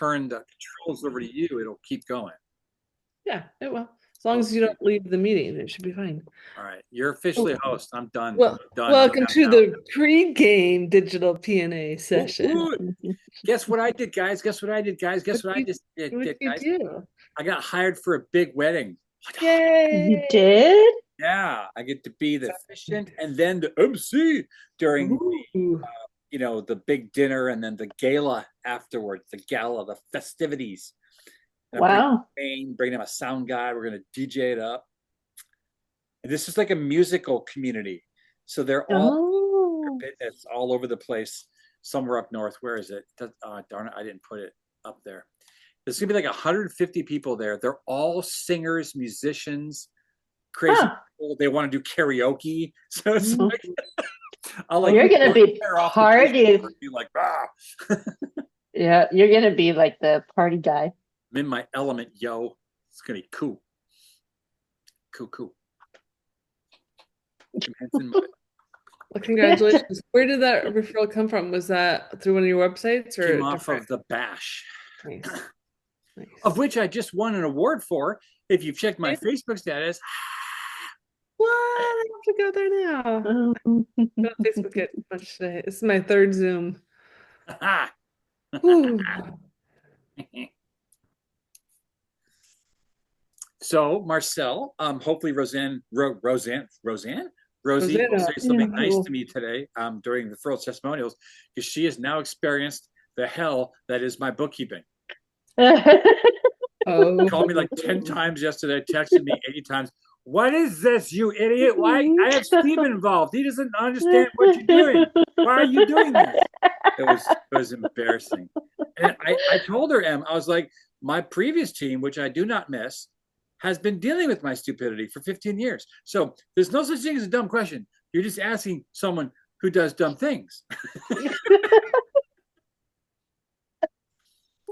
turn the controls over to you, it'll keep going. Yeah, it will. As long as you don't leave the meeting, it should be fine. All right, you're officially a host. I'm done. Well, I'm done. I'm welcome tapped to out. the pre-game digital PNA Ooh, session. ooh. Guess what I did, guys? Guess what I did, guys? Guess what I just What did, you guys? do? I got hired for a big wedding. You Yay! did? Yeah, I get to be the officiant and then the MC during Ooh. the big dinner and then the gala afterwards, the gala, the festivities. And Wow. bring him a sound guy. We're gonna DJ it up. And this is like a musical community, so they're all Oh. it's all over the place. Somewhere up north. Where is it? Darn it, I didn't put it up there. There's gonna be like 150 people there. They're all singers, musicians, crazy Huh. people. They want to do karaoke. So it's Oh. like I'll Well, like you're gonna be off the party. be like, ah. Yeah, you're gonna be like the party guy. I'm in my element, yo. It's gonna be cool. Cool. Well, congratulations. Where did that referral come from? Was that through one of your websites or Came off of the bash. Nice. Nice. Of which I just won an award for. If you've checked my Facebook status. What? I have to go there now. Oh. Go on Facebook it much today. This is my third Zoom. So Marcel, hopefully Roseanne will say something nice to me today during the referral testimonials, because she has now experienced the hell that is my bookkeeping. Oh. Called me like 10 times yesterday, texted me 80 times. What is this, you idiot? Why? I have Steve involved. He doesn't understand what you're doing. Why are you doing this? It was embarrassing. And I told her, I was like, my previous team, which I do not miss, has been dealing with my stupidity for 15 years. So there's no such thing as a dumb question. You're just asking someone who does dumb things.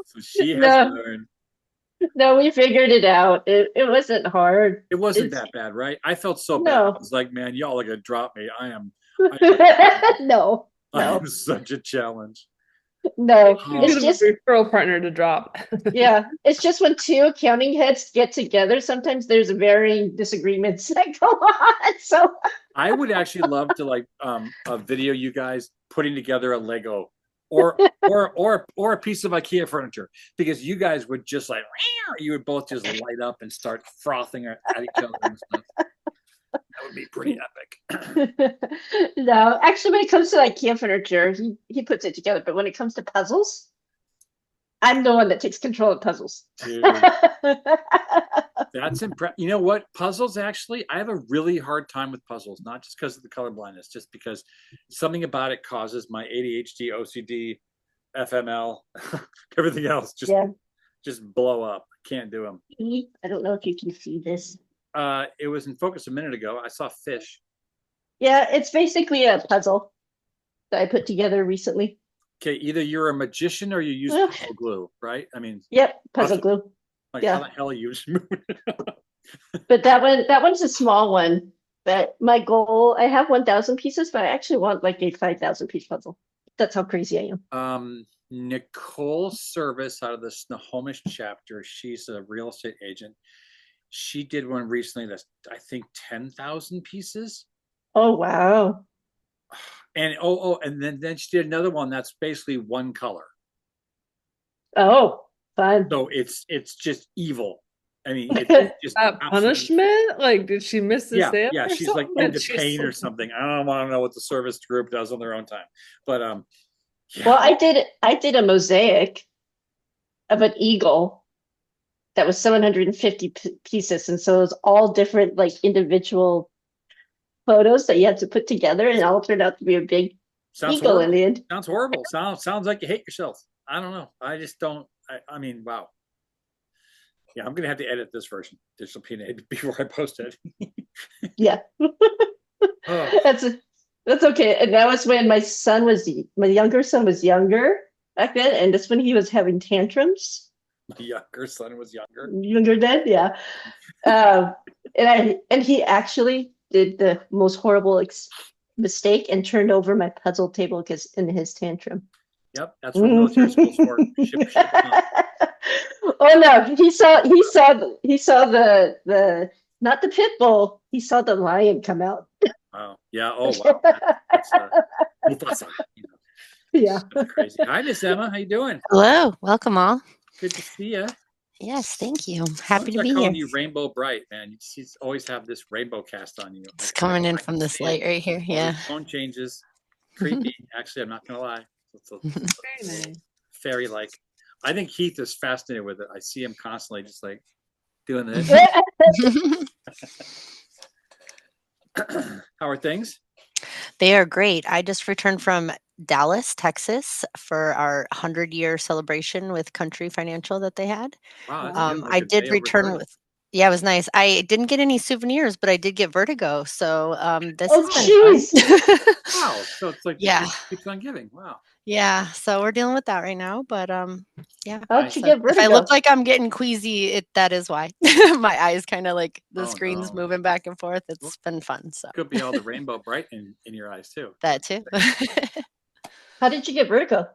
So she has learned. No, we figured it out. It wasn't hard. It wasn't that bad, right? I felt so bad. I was like, man, y'all are gonna drop me. I am No. I am such a challenge. No, it's just a referral partner to drop. Yeah, it's just when two accounting heads get together, sometimes there's varying disagreements that go on. So I would actually love to like a video you guys putting together a Lego or a piece of IKEA furniture, because you guys would just like you would both just light up and start frothing at each other and stuff. That would be pretty epic. No, actually, when it comes to IKEA furniture, he puts it together. But when it comes to puzzles, I'm the one that takes control of puzzles. Dude, that's impressive. You know what? Puzzles, actually, I have a really hard time with puzzles, not just because of the color blindness, just because something about it causes my ADHD, OCD, FML, everything else just blow up. Can't do them. I don't know if you can see this. It was in focus a minute ago. I saw fish. Yeah, it's basically a puzzle that I put together recently. Okay, either you're a magician or you use puzzle glue, right? I mean, yep, puzzle glue. Like, how the hell are you just moving? But that one's a small one. But my goal, I have 1,000 pieces, but I actually want like a 5,000 piece puzzle. That's how crazy I am. Nicole Service out of the Snohomish chapter. She's a real estate agent. She did one recently that's, I think, 10,000 pieces. Oh, wow. And and then she did another one that's basically one color. Oh, fun. So it's just evil. I mean, it's just punishment. Like, did she miss the sale? Yeah, she's like into pain or something. I don't want to know what the service group does on their own time. But well, I did a mosaic of an eagle that was 750 pieces, and so it was all different like individual photos that you had to put together, and it all turned out to be a big eagle in the end. Sounds horrible. Sounds like you hate yourself. I don't know. I just don't. I mean, wow. Yeah, I'm gonna have to edit this version, DigitalPNA, before I post it. Yeah, that's okay. And that was when my younger son was younger back then, and that's when he was having tantrums. My younger son was younger. Younger then, yeah. And he actually did the most horrible mistake and turned over my puzzle table because in his tantrum. Yep, that's what military school's for. Ship 'em up. Oh no, he saw the not the pit bull. He saw the lion come out. Oh, yeah. Oh, wow. That's Mufasa. You know, Yeah. that's crazy. Hi, Miss Emma. How you doing? Hello, welcome all. Good to see you. Yes, thank you. I'm Happy gonna to start be calling here. you Rainbow Bright, man. You always have this rainbow cast on you. It's coming in I from can this see light it. right here. All Yeah. these tone changes. Creepy. Actually, I'm not gonna lie. It's a Very nice. fairy-like. I think Keith is fascinated with it. I see him constantly just like doing this. How are things? They are great. I just returned from Dallas, Texas for our 100-year celebration with Country Financial that they had. Wow, that's Wow. good. Like I a did day over return 30. with, yeah, it was nice. I didn't get any souvenirs, but I did get vertigo. So this Oh, has been jeez. fun. Wow. So it's like Yeah. it keeps on giving. Wow. Yeah. So we're dealing with that right now. But yeah. How'd you So get if I vertigo? look like I'm getting queasy, that is why. My eyes kind of like the Oh, screen's no. moving back and forth. It's been fun. So Could be all the rainbow bright in your eyes too. that too. How did you get vertigo?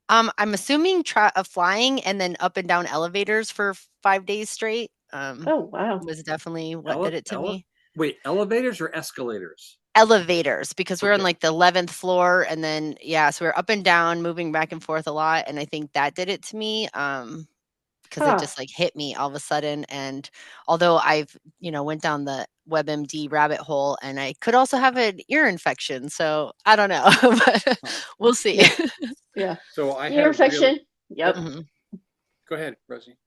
I'm assuming flying and then up and down elevators for 5 days straight. Oh wow. Was definitely what did it to me. Wait, elevators or escalators? Elevators, because we were on Okay. like the 11th floor, and then so we were up and down, moving back and forth a lot, and I think that did it to me. Because it just like hit me all of a sudden. And although I've, went down the WebMD rabbit hole, and I could also have an ear infection. So I don't know, but we'll see. Yeah. So I Ear had infection. Yep. Mhm. Go ahead, Rosie.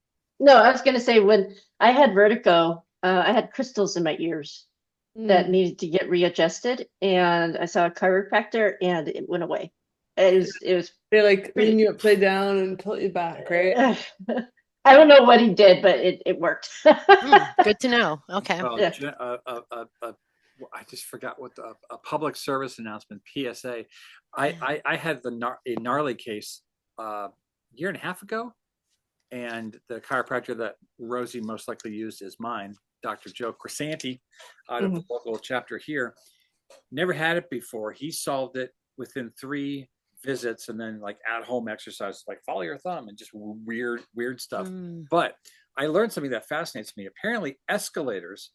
No, I was gonna say when I had vertigo, I had crystals in my ears that needed to get readjusted, and I saw a chiropractor, and it went away. It was They like lean you upside down and tilt you back, right? I don't know what he did, but it worked. Good to know. Okay. Yeah. I just forgot what a public service announcement, PSA. I had a gnarly case a year and a half ago, and the chiropractor that Rosie most likely used is mine, Dr. Joe Crisanti, out of the local chapter here. Never had it before. He solved it within 3 visits, and then like at-home exercises like follow your thumb and just weird stuff. But I learned something that fascinates me. Apparently escalators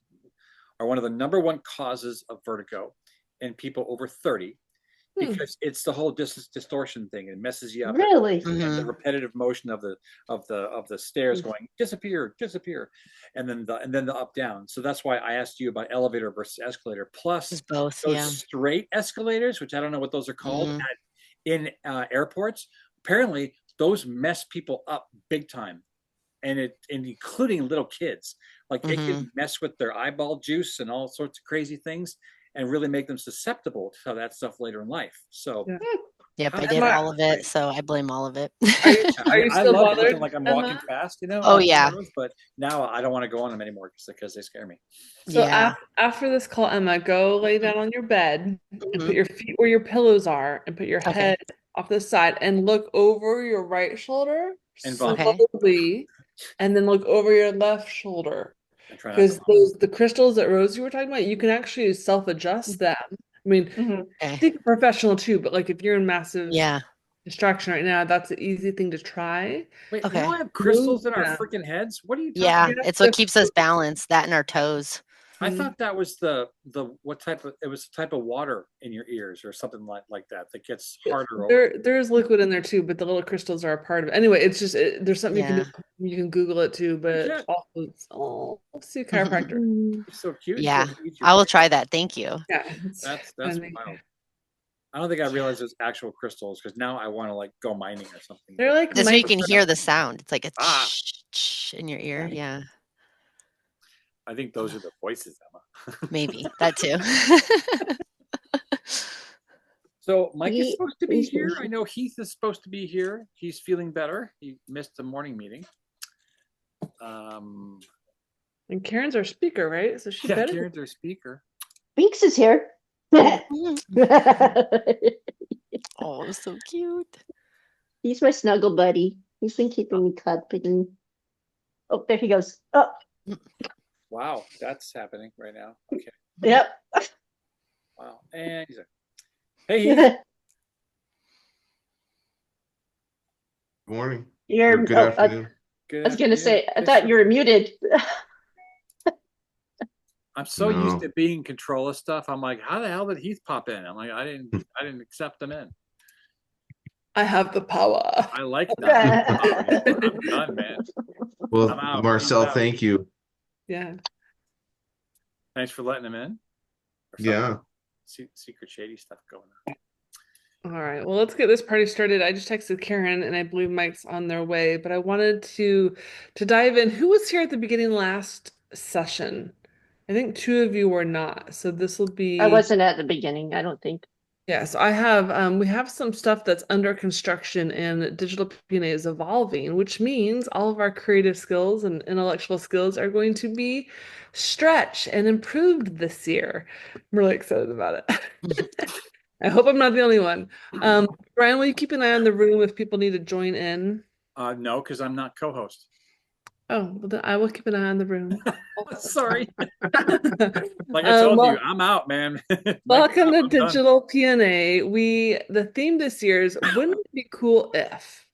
are one of the #1 causes of vertigo in people over 30, because it's the whole distortion thing. It messes you up. Really? And the repetitive motion of the stairs going disappear, and then the up down. So that's why I asked you about elevator versus escalator. Plus both, those straight escalators, which I don't know what those are called in airports. Apparently those mess people up big time, and including little kids. Like it can mess with their eyeball juice and all sorts of crazy things, and really make them susceptible to that stuff later in life. So Yep, I did all of it, so I blame all of it. Are you I still love bothered, looking like I'm walking Emma? fast, Oh, yeah. but now I don't want to go on them anymore because they scare me. So Yeah. after this call, Emma, go lay down on your bed and put your feet where your pillows are, and put your Okay. head off the side, and look over your right shoulder And slowly, and then look over your left shoulder. try not to Because the crystals that Rosie were talking about, you can actually self-adjust them. I mean, Okay. seek a professional too, but like if you're in massive Yeah. distraction right now, that's an easy thing to try. Wait, we Okay. don't have crystals in our Yeah. freaking heads? What are you talking Yeah, about? it's what keeps us balanced, that and our toes. I thought that was the what type of it was the type of water in your ears or something like that gets harder over. There's liquid in there too, but the little crystals are a part of it. Anyway, it's just there's something you can Yeah. do. You can Google it too, but Yeah. also see a chiropractor. He's so cute. Yeah, He's so cute. I will try that. Thank you. Yeah, That's kinda- wild. I don't think I realized it's actual crystals, because now I want to like go mining or something. They're like This way you can micro- hear the sound. It's like a Ah. in your ear. Yeah, I think those are the voices, Emma. maybe that too. So Mike is supposed to be He's here. supposed to- I know Heath is supposed to be here. He's feeling better. He missed the morning meeting. And Karen's our speaker, right? So she better. Karen's our speaker. Binks is here. Oh, so cute. He's my snuggle buddy. He's been keeping me cuddling. Oh, there he goes. Oh, Wow, that's happening right now. Okay. yep. Wow. And he's like, hey, Heath. Good morning. Or You're, good oh, afternoon. Good I was going to afternoon. say, I thought you were muted. I'm so used No. to being in control of stuff. I'm like, how the hell did Heath pop in? I'm like, I didn't accept him in. I have the power. I like not having power anymore. I'm done, man. Well, I'm out. Marcel, I'm out. thank you. Yeah. Thanks for letting him in. Or Yeah. secret shady stuff going on. All right. Well, let's get this party started. I just texted Karen and I believe Mike's on their way, but I wanted to dive in. Who was here at the beginning last session? I think two of you were not. So this will be I wasn't at the beginning, I don't think. Yeah, so I have we have some stuff that's under construction and digital PNA is evolving, which means all of our creative skills and intellectual skills are going to be stretched and improved this year. I'm really excited about it. I hope I'm not the only one. Brian, will you keep an eye on the room if people need to join in? No, because I'm not co-host. Oh, well then I will keep an eye on the room. Sorry. Like I told you, I'm out, man. Welcome to I'm done. Digital PNA. The theme this year is wouldn't it be cool if?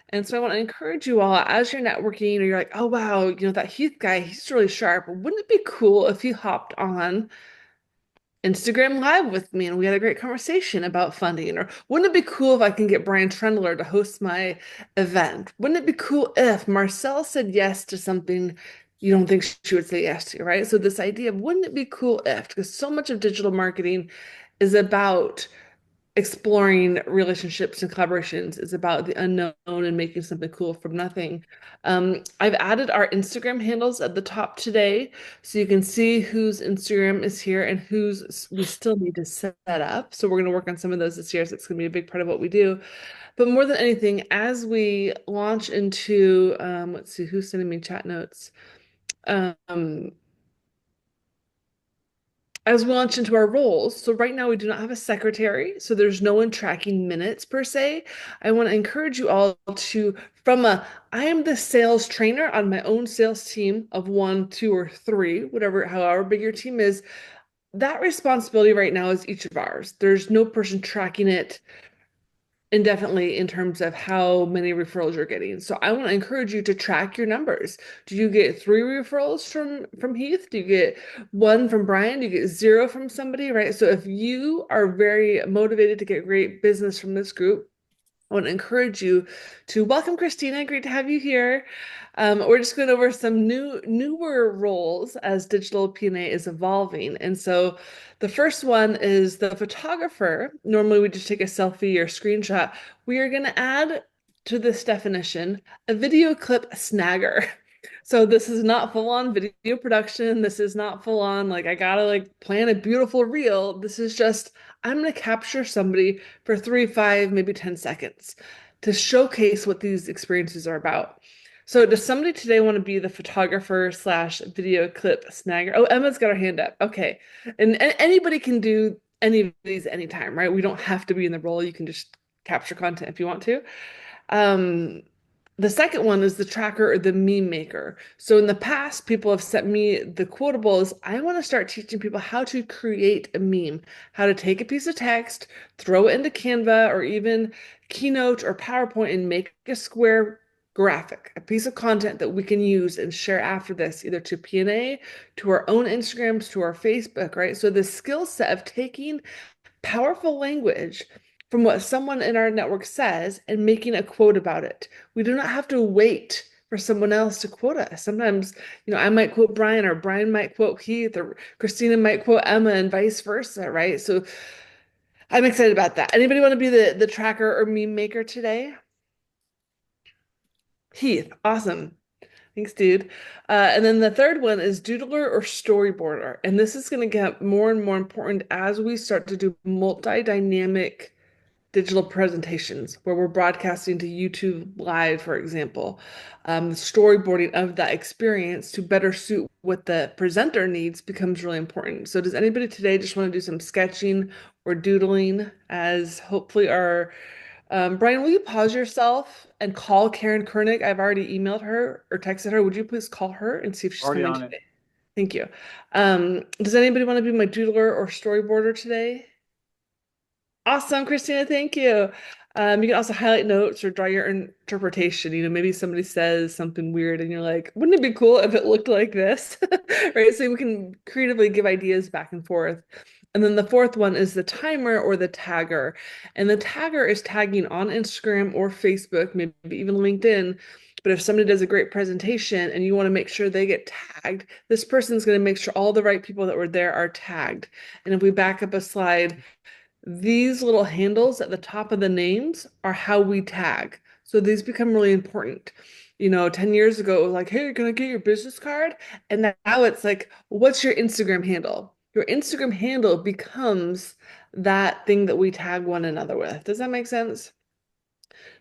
And so I want to encourage you all as you're networking or you're like, oh wow, that Heath guy, he's really sharp. Wouldn't it be cool if he hopped on Instagram Live with me and we had a great conversation about funding? Or wouldn't it be cool if I can get Brian Trendler to host my event? Wouldn't it be cool if Marcel said yes to something you don't think she would say yes to, right? So this idea of wouldn't it be cool if, because so much of digital marketing is about exploring relationships and collaborations, is about the unknown and making something cool from nothing. I've added our Instagram handles at the top today, so you can see whose Instagram is here and whose we still need to set up. So we're going to work on some of those this year. So it's going to be a big part of what we do. But more than anything, as we launch into, let's see, who's sending me chat notes? As we launch into our roles, so right now we do not have a secretary, so there's no one tracking minutes per se. I want to encourage you all to, I am the sales trainer on my own sales team of 1, 2, or 3, however big your team is. That responsibility right now is each of ours. There's no person tracking it indefinitely in terms of how many referrals you're getting. So I want to encourage you to track your numbers. Do you get 3 referrals from Heath? Do you get 1 from Brian? Do you get 0 from somebody, right? So if you are very motivated to get great business from this group, I want to encourage you to welcome Christina. Great to have you here. We're just going over some newer roles as digital PNA is evolving. And so the first one is the photographer. Normally we just take a selfie or screenshot. We are going to add to this definition a video clip snagger. So this is not full on video production. This is not full on like I gotta plan a beautiful reel. This is just I'm gonna capture somebody for 3, 5, maybe 10 seconds to showcase what these experiences are about. So does somebody today want to be the photographer / video clip snagger? Oh, Emma's got her hand up. Okay. And anybody can do any of these anytime, right? We don't have to be in the role. You can just capture content if you want to. The second one is the tracker or the meme maker. So in the past, people have sent me the quotables. I want to start teaching people how to create a meme, how to take a piece of text, throw it into Canva or even Keynote or PowerPoint and make a square graphic, a piece of content that we can use and share after this, either to PNA, to our own Instagrams, to our Facebook, right? So the skill set of taking powerful language from what someone in our network says and making a quote about it. We do not have to wait for someone else to quote us. Sometimes, I might quote Brian or Brian might quote Heath or Christina might quote Emma and vice versa, right? So I'm excited about that. Anybody want to be the tracker or meme maker today? Heath, awesome. Thanks, dude. And then the third one is doodler or storyboarder. And this is going to get more and more important as we start to do multi-dynamic digital presentations where we're broadcasting to YouTube Live, for example. The storyboarding of that experience to better suit what the presenter needs becomes really important. So does anybody today just want to do some sketching or doodling as hopefully our Brian, will you pause yourself and call Karen Koenig? I've already emailed her or texted her. Would you please call her and see if she's Already coming on it. today? Thank you. Does anybody want to be my doodler or storyboarder today? Awesome, Christina, thank you. You can also highlight notes or draw your interpretation. Maybe somebody says something weird and you're like, wouldn't it be cool if it looked like this? Right? So we can creatively give ideas back and forth. And then the fourth one is the timer or the tagger. And the tagger is tagging on Instagram or Facebook, maybe even LinkedIn. But if somebody does a great presentation and you want to make sure they get tagged, this person's going to make sure all the right people that were there are tagged. And if we back up a slide, these little handles at the top of the names are how we tag. So these become really important. 10 years ago, it was like, hey, you're gonna get your business card. And now it's like, what's your Instagram handle? Your Instagram handle becomes that thing that we tag one another with. Does that make sense?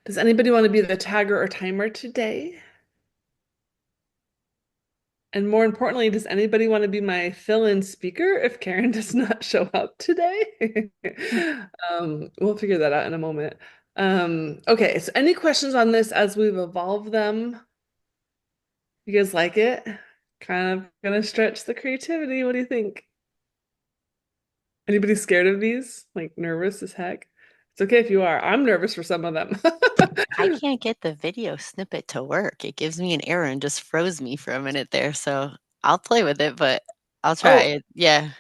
Does anybody want to be the tagger or timer today? And more importantly, does anybody want to be my fill-in speaker if Karen does not show up today? We'll figure that out in a moment. Okay, so any questions on this as we've evolved them? You guys like it? Kind of gonna stretch the creativity. What do you think? Anybody scared of these? Like nervous as heck? It's okay if you are. I'm nervous for some of them. I can't get the video snippet to work. It gives me an error and just froze me for a minute there. So I'll play with it, but I'll try it. Yeah.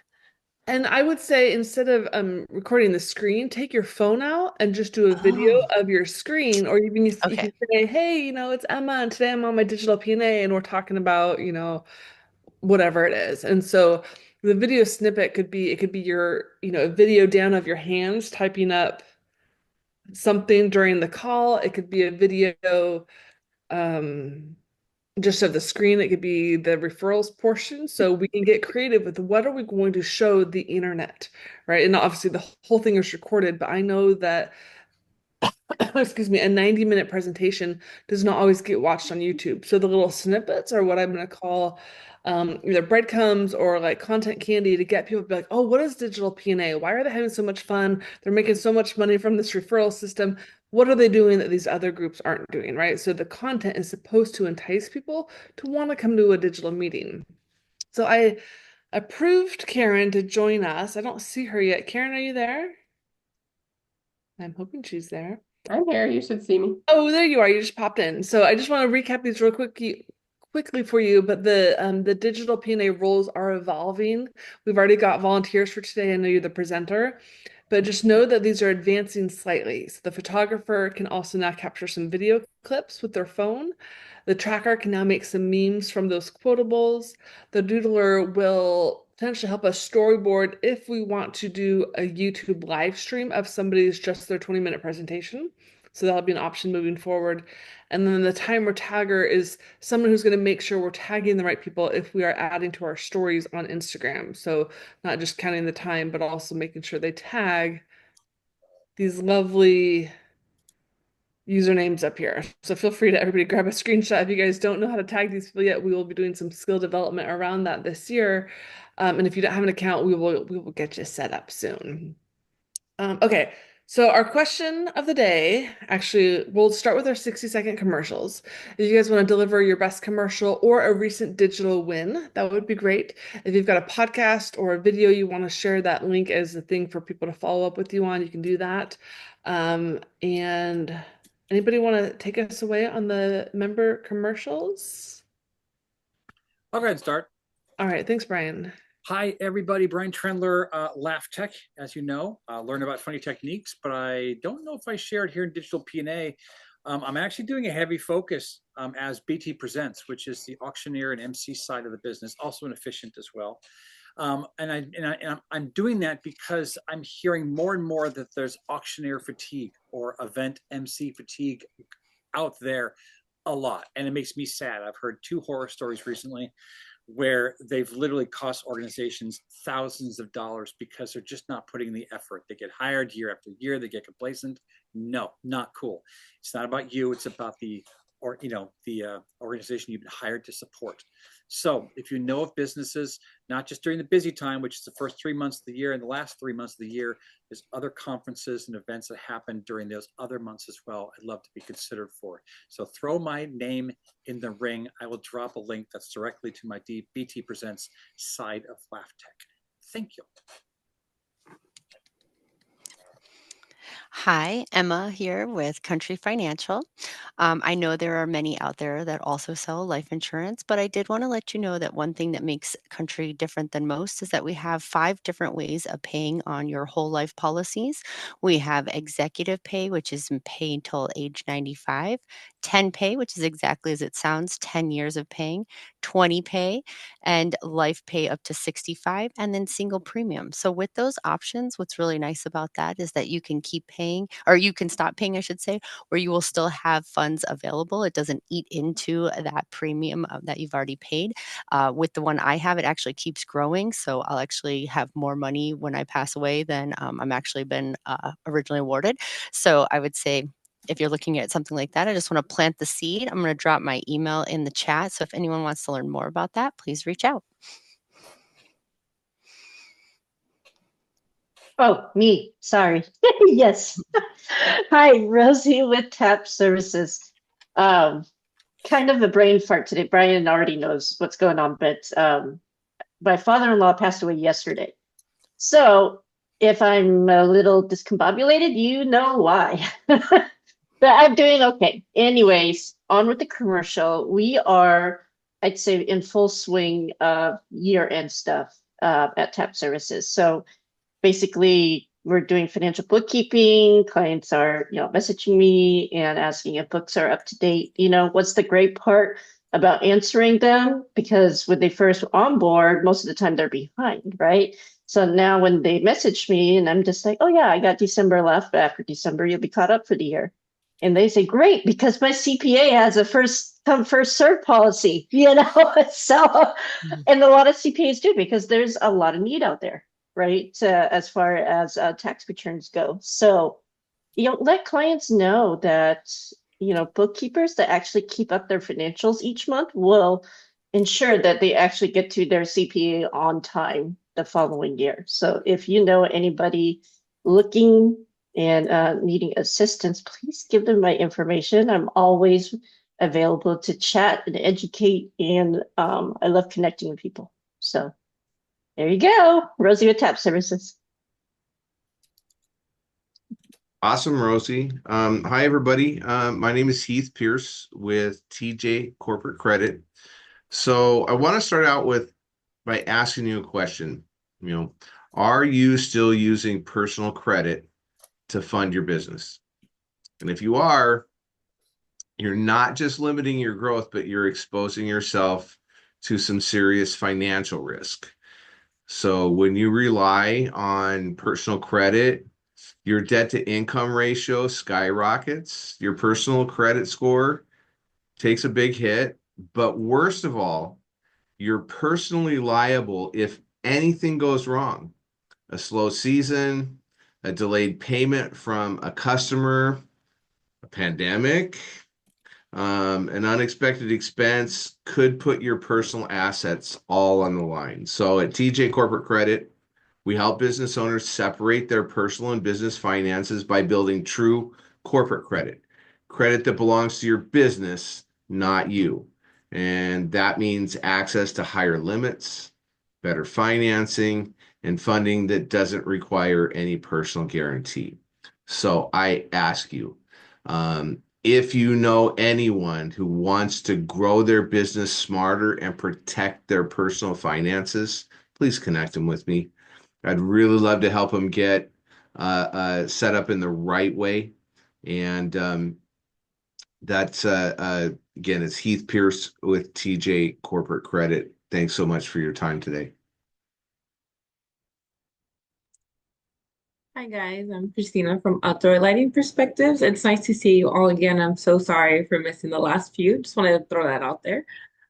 And I would say instead of recording the screen, take your phone out and just do a video of your screen, or even you Okay. can say, hey, it's Emma, and today I'm on my digital PNA and we're talking about, whatever it is. And so the video snippet could be, it could be your, a video down of your hands typing up something during the call. It could be a video just of the screen. It could be the referrals portion. So we can get creative with what are we going to show the internet, right? And obviously the whole thing is recorded, but I know that excuse me, a 90-minute presentation does not always get watched on YouTube. So the little snippets are what I'm going to call either breadcrumbs or like content candy to get people to be like, oh, what is digital PNA? Why are they having so much fun? They're making so much money from this referral system. What are they doing that these other groups aren't doing, right? So the content is supposed to entice people to want to come to a digital meeting. So I approved Karen to join us. I don't see her yet. Karen, are you there? I'm hoping she's there. I'm here. You should see me. Oh, there you are. You just popped in. So I just want to recap these real quickly for you. But the digital PNA roles are evolving. We've already got volunteers for today. I know you're the presenter, but just know that these are advancing slightly. So the photographer can also now capture some video clips with their phone. The tracker can now make some memes from those quotables. The doodler will potentially help us storyboard if we want to do a YouTube live stream of somebody's just their 20-minute presentation. So that'll be an option moving forward. And then the timer tagger is someone who's going to make sure we're tagging the right people if we are adding to our stories on Instagram. So not just counting the time, but also making sure they tag these lovely usernames up here. So feel free to everybody grab a screenshot. If you guys don't know how to tag these people yet, we will be doing some skill development around that this year. And if you don't have an account, we will get you set up soon. Okay, so our question of the day, actually, we'll start with our 60-second commercials. If you guys want to deliver your best commercial or a recent digital win, that would be great. If you've got a podcast or a video you want to share, that link as a thing for people to follow up with you on, you can do that. And anybody want to take us away on the member commercials? I'll go ahead and start. All right, thanks, Brian. Hi, everybody. Brian Trendler, Laugh Tech, as you know, learn about funny techniques, but I don't know if I shared here in Digital PNA. I'm actually doing a heavy focus as BT Presents, which is the auctioneer and MC side of the business, also an efficient as well. And I'm doing that because I'm hearing more and more that there's auctioneer fatigue or event MC fatigue out there a lot. And it makes me sad. I've heard 2 horror stories recently where they've literally cost organizations thousands of dollars because they're just not putting in the effort. They get hired year after year, they get complacent. No, not cool. It's not about you, it's about the organization you've been hired to support. So if you know of businesses, not just during the busy time, which is the first 3 months of the year and the last 3 months of the year, there's other conferences and events that happen during those other months as well. I'd love to be considered for. So throw my name in the ring. I will drop a link that's directly to my BT Presents side of Laugh Tech. Thank you. Hi, Emma here with Country Financial. I know there are many out there that also sell life insurance, but I did want to let you know that one thing that makes Country different than most is that we have 5 different ways of paying on your whole life policies. We have executive pay, which is pay until age 95, 10 pay, which is exactly as it sounds, 10 years of paying, 20 pay, and life pay up to 65, and then single premium. So with those options, what's really nice about that is that you can keep paying, or you can stop paying, I should say, where you will still have funds available. It doesn't eat into that premium that you've already paid. With the one I have, it actually keeps growing. So I'll actually have more money when I pass away than I'm actually been originally awarded. So I would say, if you're looking at something like that, I just want to plant the seed. I'm going to drop my email in the chat. So if anyone wants to learn more about that, please reach out. Oh, me. Sorry. Yes. Hi, Rosie with TAP Services. Kind of a brain fart today. Brian already knows what's going on, but my father-in-law passed away yesterday. So if I'm a little discombobulated, you know why. But I'm doing okay. Anyways, on with the commercial. We are, I'd say, in full swing of year-end stuff at TAP Services. So basically, we're doing financial bookkeeping. Clients are, messaging me and asking if books are up to date. What's the great part about answering them? Because when they first onboard, most of the time they're behind, right? So now when they message me and I'm just like, oh yeah, I got December left, but after December, you'll be caught up for the year. And they say, great, because my CPA has a first come, first serve policy, So, and a lot of CPAs do, because there's a lot of need out there, right? As far as tax returns go. So, let clients know that, bookkeepers that actually keep up their financials each month will ensure that they actually get to their CPA on time the following year. So if you know anybody looking and needing assistance, please give them my information. I'm always available to chat and educate, and I love connecting with people. So there you go, Rosie with TAP Services. Awesome, Rosie. Hi, everybody. My name is Heath Pierce with TJ Corporate Credit. So I want to start out by asking you a question. Are you still using personal credit to fund your business? And if you are, you're not just limiting your growth, but you're exposing yourself to some serious financial risk. So when you rely on personal credit, your debt to income ratio skyrockets, your personal credit score takes a big hit, but worst of all, you're personally liable if anything goes wrong. A slow season, a delayed payment from a customer, a pandemic, an unexpected expense could put your personal assets all on the line. So at TJ Corporate Credit, we help business owners separate their personal and business finances by building true corporate credit, credit that belongs to your business, not you. And that means access to higher limits, better financing, and funding that doesn't require any personal guarantee. So I ask you, if you know anyone who wants to grow their business smarter and protect their personal finances, please connect them with me. I'd really love to help them get set up in the right way. And that's, again, it's Heath Pierce with TJ Corporate Credit. Thanks so much for your time today. Hi guys, I'm Christina from Outdoor Lighting Perspectives. It's nice to see you all again. I'm so sorry for missing the last few. Just wanted to throw that out there.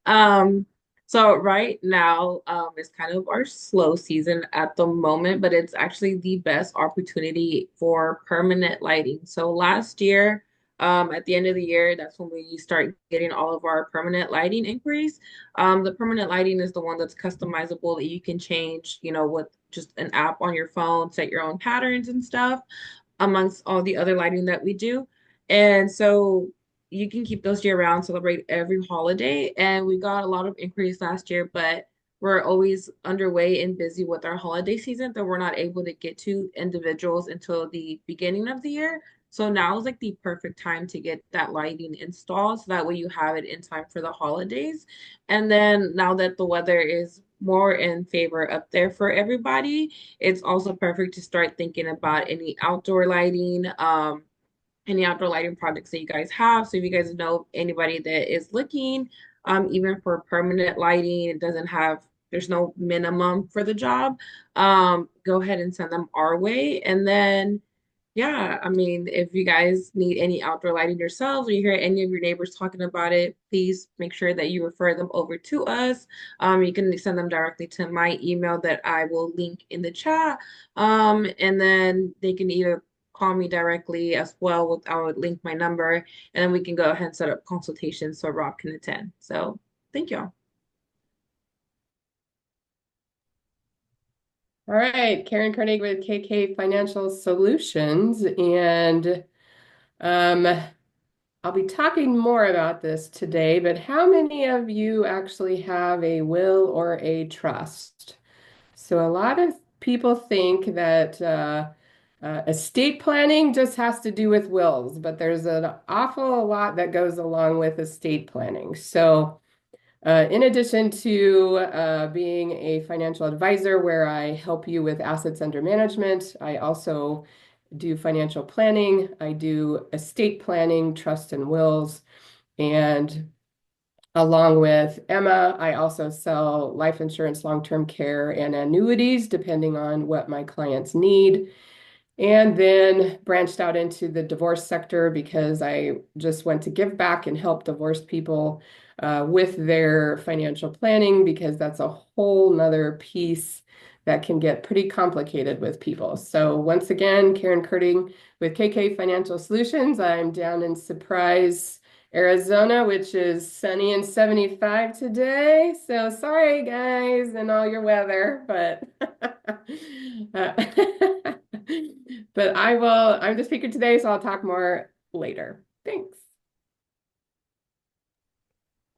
Um, so right now is kind of our slow season at the moment, but it's actually the best opportunity for permanent lighting. So last year, at the end of the year, that's when we start getting all of our permanent lighting inquiries. The permanent lighting is the one that's customizable that you can change, with just an app on your phone, set your own patterns and stuff, amongst all the other lighting that we do. And so you can keep those year round, celebrate every holiday. And we got a lot of inquiries last year, but we're always underway and busy with our holiday season that we're not able to get to individuals until the beginning of the year. So now is like the perfect time to get that lighting installed so that way you have it in time for the holidays. And then now that the weather is more in favor up there for everybody, it's also perfect to start thinking about any outdoor lighting projects that you guys have. So if you guys know anybody that is looking, even for permanent lighting, there's no minimum for the job. Go ahead and send them our way. And then, yeah, I mean, if you guys need any outdoor lighting yourselves or you hear any of your neighbors talking about it, please make sure that you refer them over to us. You can send them directly to my email that I will link in the chat. And then they can either call me directly as well I would link my number and then we can go ahead and set up consultations so Rob can attend. So thank you. All right, Karen Koenig with KK Financial Solutions, and I'll be talking more about this today, but how many of you actually have a will or a trust? So a lot of people think that estate planning just has to do with wills, but there's an awful lot that goes along with estate planning. So in addition to being a financial advisor where I help you with assets under management, I also do financial planning. I do estate planning, trust and wills, and along with Emma, I also sell life insurance, long-term care, and annuities, depending on what my clients need. And then branched out into the divorce sector because I just went to give back and help divorced people with their financial planning, because that's a whole nother piece that can get pretty complicated with people. So once again, Karen Kurting with KK Financial Solutions. I'm down in Surprise, Arizona, which is sunny and 75 today. So sorry, guys, and all your weather, but but I'm the speaker today, so I'll talk more later. Thanks.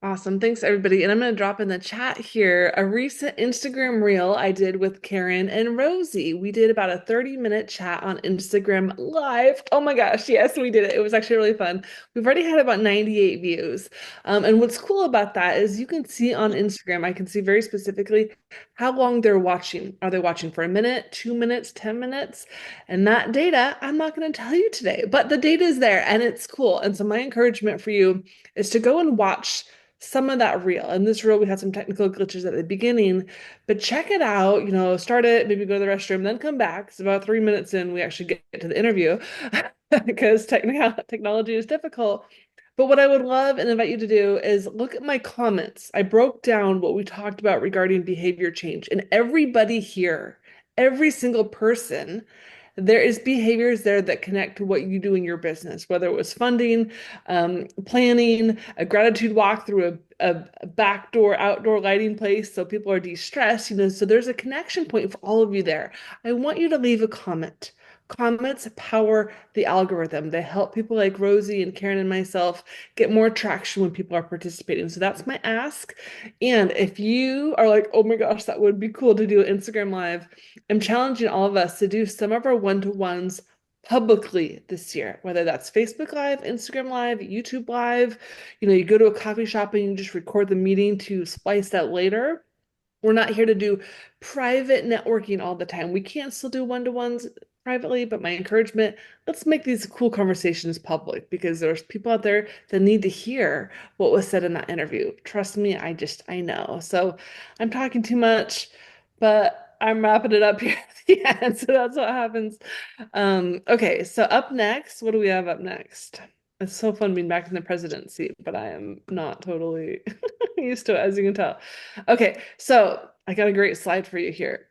Awesome. Thanks, everybody. And I'm going to drop in the chat here a recent Instagram reel I did with Karen and Rosie. We did about a 30-minute chat on Instagram Live. Oh my gosh, yes, we did it. It was actually really fun. We've already had about 98 views. And what's cool about that is you can see on Instagram, I can see very specifically how long they're watching. Are they watching for a minute, 2 minutes, 10 minutes? And that data, I'm not going to tell you today, but the data is there and it's cool. And so my encouragement for you is to go and watch some of that reel. In this reel, we had some technical glitches at the beginning, but check it out, start it, maybe go to the restroom, then come back. It's about 3 minutes in, we actually get to the interview because technology is difficult. But what I would love and invite you to do is look at my comments. I broke down what we talked about regarding behavior change, and everybody here, every single person, there is behaviors there that connect to what you do in your business, whether it was funding, planning, a gratitude walk through a backdoor outdoor lighting place so people are de-stressed, so there's a connection point for all of you there. I want you to leave a comment. Comments power the algorithm. They help people like Rosie and Karen and myself get more traction when people are participating. So that's my ask. And if you are like, oh my gosh, that would be cool to do an Instagram Live, I'm challenging all of us to do some of our one-to-ones publicly this year, whether that's Facebook Live, Instagram Live, YouTube Live. You go to a coffee shop and you just record the meeting to splice that later. We're not here to do private networking all the time. We can still do one-to-ones privately, but my encouragement, let's make these cool conversations public, because there's people out there that need to hear what was said in that interview. Trust me, I know. So I'm talking too much, but I'm wrapping it up here at the end. So that's what happens. Okay, so up next, what do we have up next? It's so fun being back in the presidency, but I am not totally used to it, as you can tell. Okay, so I got a great slide for you here.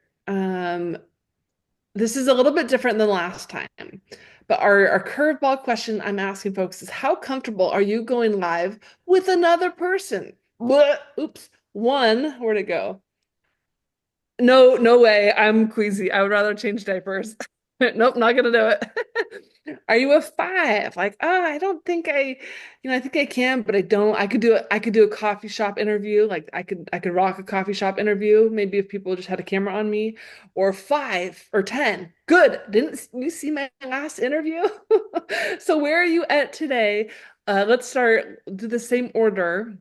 This is a little bit different than last time, but our curveball question I'm asking folks is, how comfortable are you going live with another person? Oops, where'd it go? No way, I'm queasy. I would rather change diapers. Nope, not gonna do it. Are you a 5? Like, oh, I don't think I think I can, but I don't. I could do a coffee shop interview. Like I could rock a coffee shop interview, maybe if people just had a camera on me. Or 5 or 10. Good. Didn't you see my last interview? So where are you at today? Let's start, do the same order.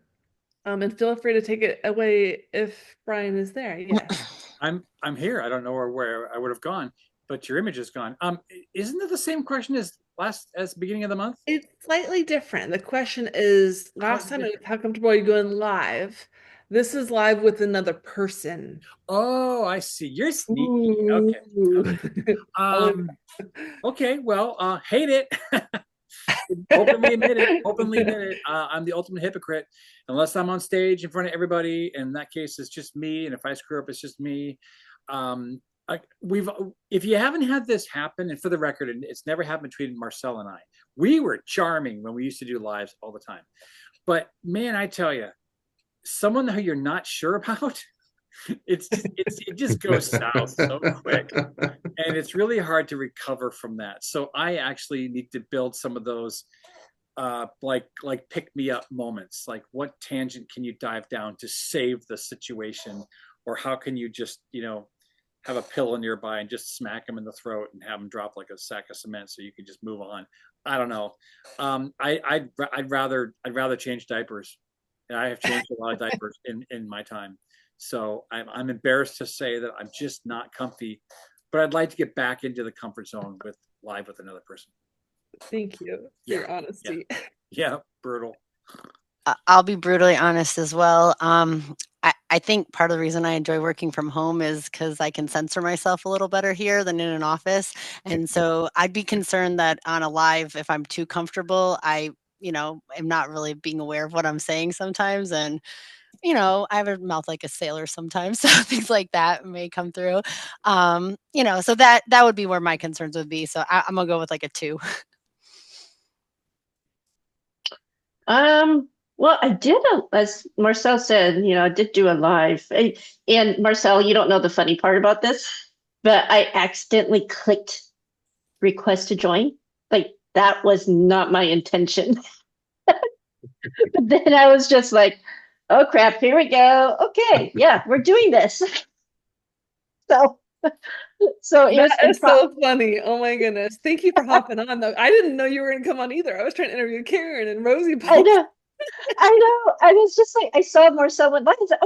And feel free to take it away if Brian is there. Yes. I'm here. I don't know where I would have gone, but your image is gone. Isn't it the same question as beginning of the month? It's slightly different. The question is, last time it was how comfortable are you going live? This is live with another person. Oh, I see. You're sneaky. Okay. Okay. Well, hate it. Openly admit it. Openly admit it. I'm the ultimate hypocrite. Unless I'm on stage in front of everybody, in that case, it's just me. And if I screw up, it's just me. If you haven't had this happen, and for the record, and it's never happened between Marcel and I. We were charming when we used to do lives all the time. But man, I tell you, someone who you're not sure about, it just goes south so quick, and it's really hard to recover from that. So I actually need to build some of those like pick me up moments. Like, what tangent can you dive down to save the situation, or how can you just have a pillow nearby and just smack him in the throat and have him drop like a sack of cement so you can just move on. I don't know. I'd rather change diapers. And I have changed a lot of diapers in my time. So I'm embarrassed to say that I'm just not comfy, but I'd like to get back into the comfort zone with live with another person. Thank you for your honesty. Yeah, brutal. I'll be brutally honest as well. I think part of the reason I enjoy working from home is because I can censor myself a little better here than in an office. And so I'd be concerned that on a live, if I'm too comfortable, I am not really being aware of what I'm saying sometimes. And, I have a mouth like a sailor sometimes. So things like that may come through. So that would be where my concerns would be. So I'm going to go with like a 2. Well, I did, as Marcel said, I did do a live. And Marcel, you don't know the funny part about this, but I accidentally clicked request to join. Like, that was not my intention. But then I was just like, oh crap, here we go. Okay, yeah, we're doing this. So that is so funny. Oh my goodness. Thank you for hopping on though. I didn't know you were going to come on either. I was trying to interview Karen and Rosie. I know. I was just like, I saw Marcel went live. I was like,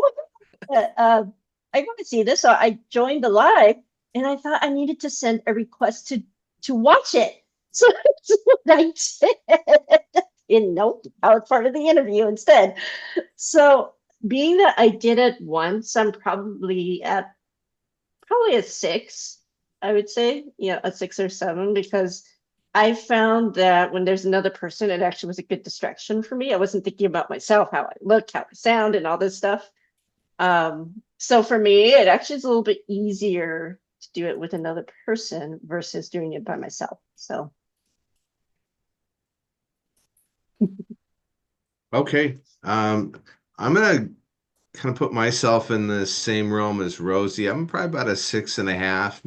oh, I want to see this. So I joined the live, and I thought I needed to send a request to watch it. So that's what I did. And nope, I was part of the interview instead. So being that I did it once, I'm probably a 6, I would say. Yeah, a 6 or 7, because I found that when there's another person, it actually was a good distraction for me. I wasn't thinking about myself, how I look, how I sound, and all this stuff. So for me, it actually is a little bit easier to do it with another person versus doing it by myself. So. Okay. I'm gonna kind of put myself in the same realm as Rosie. I'm probably about a 6.5,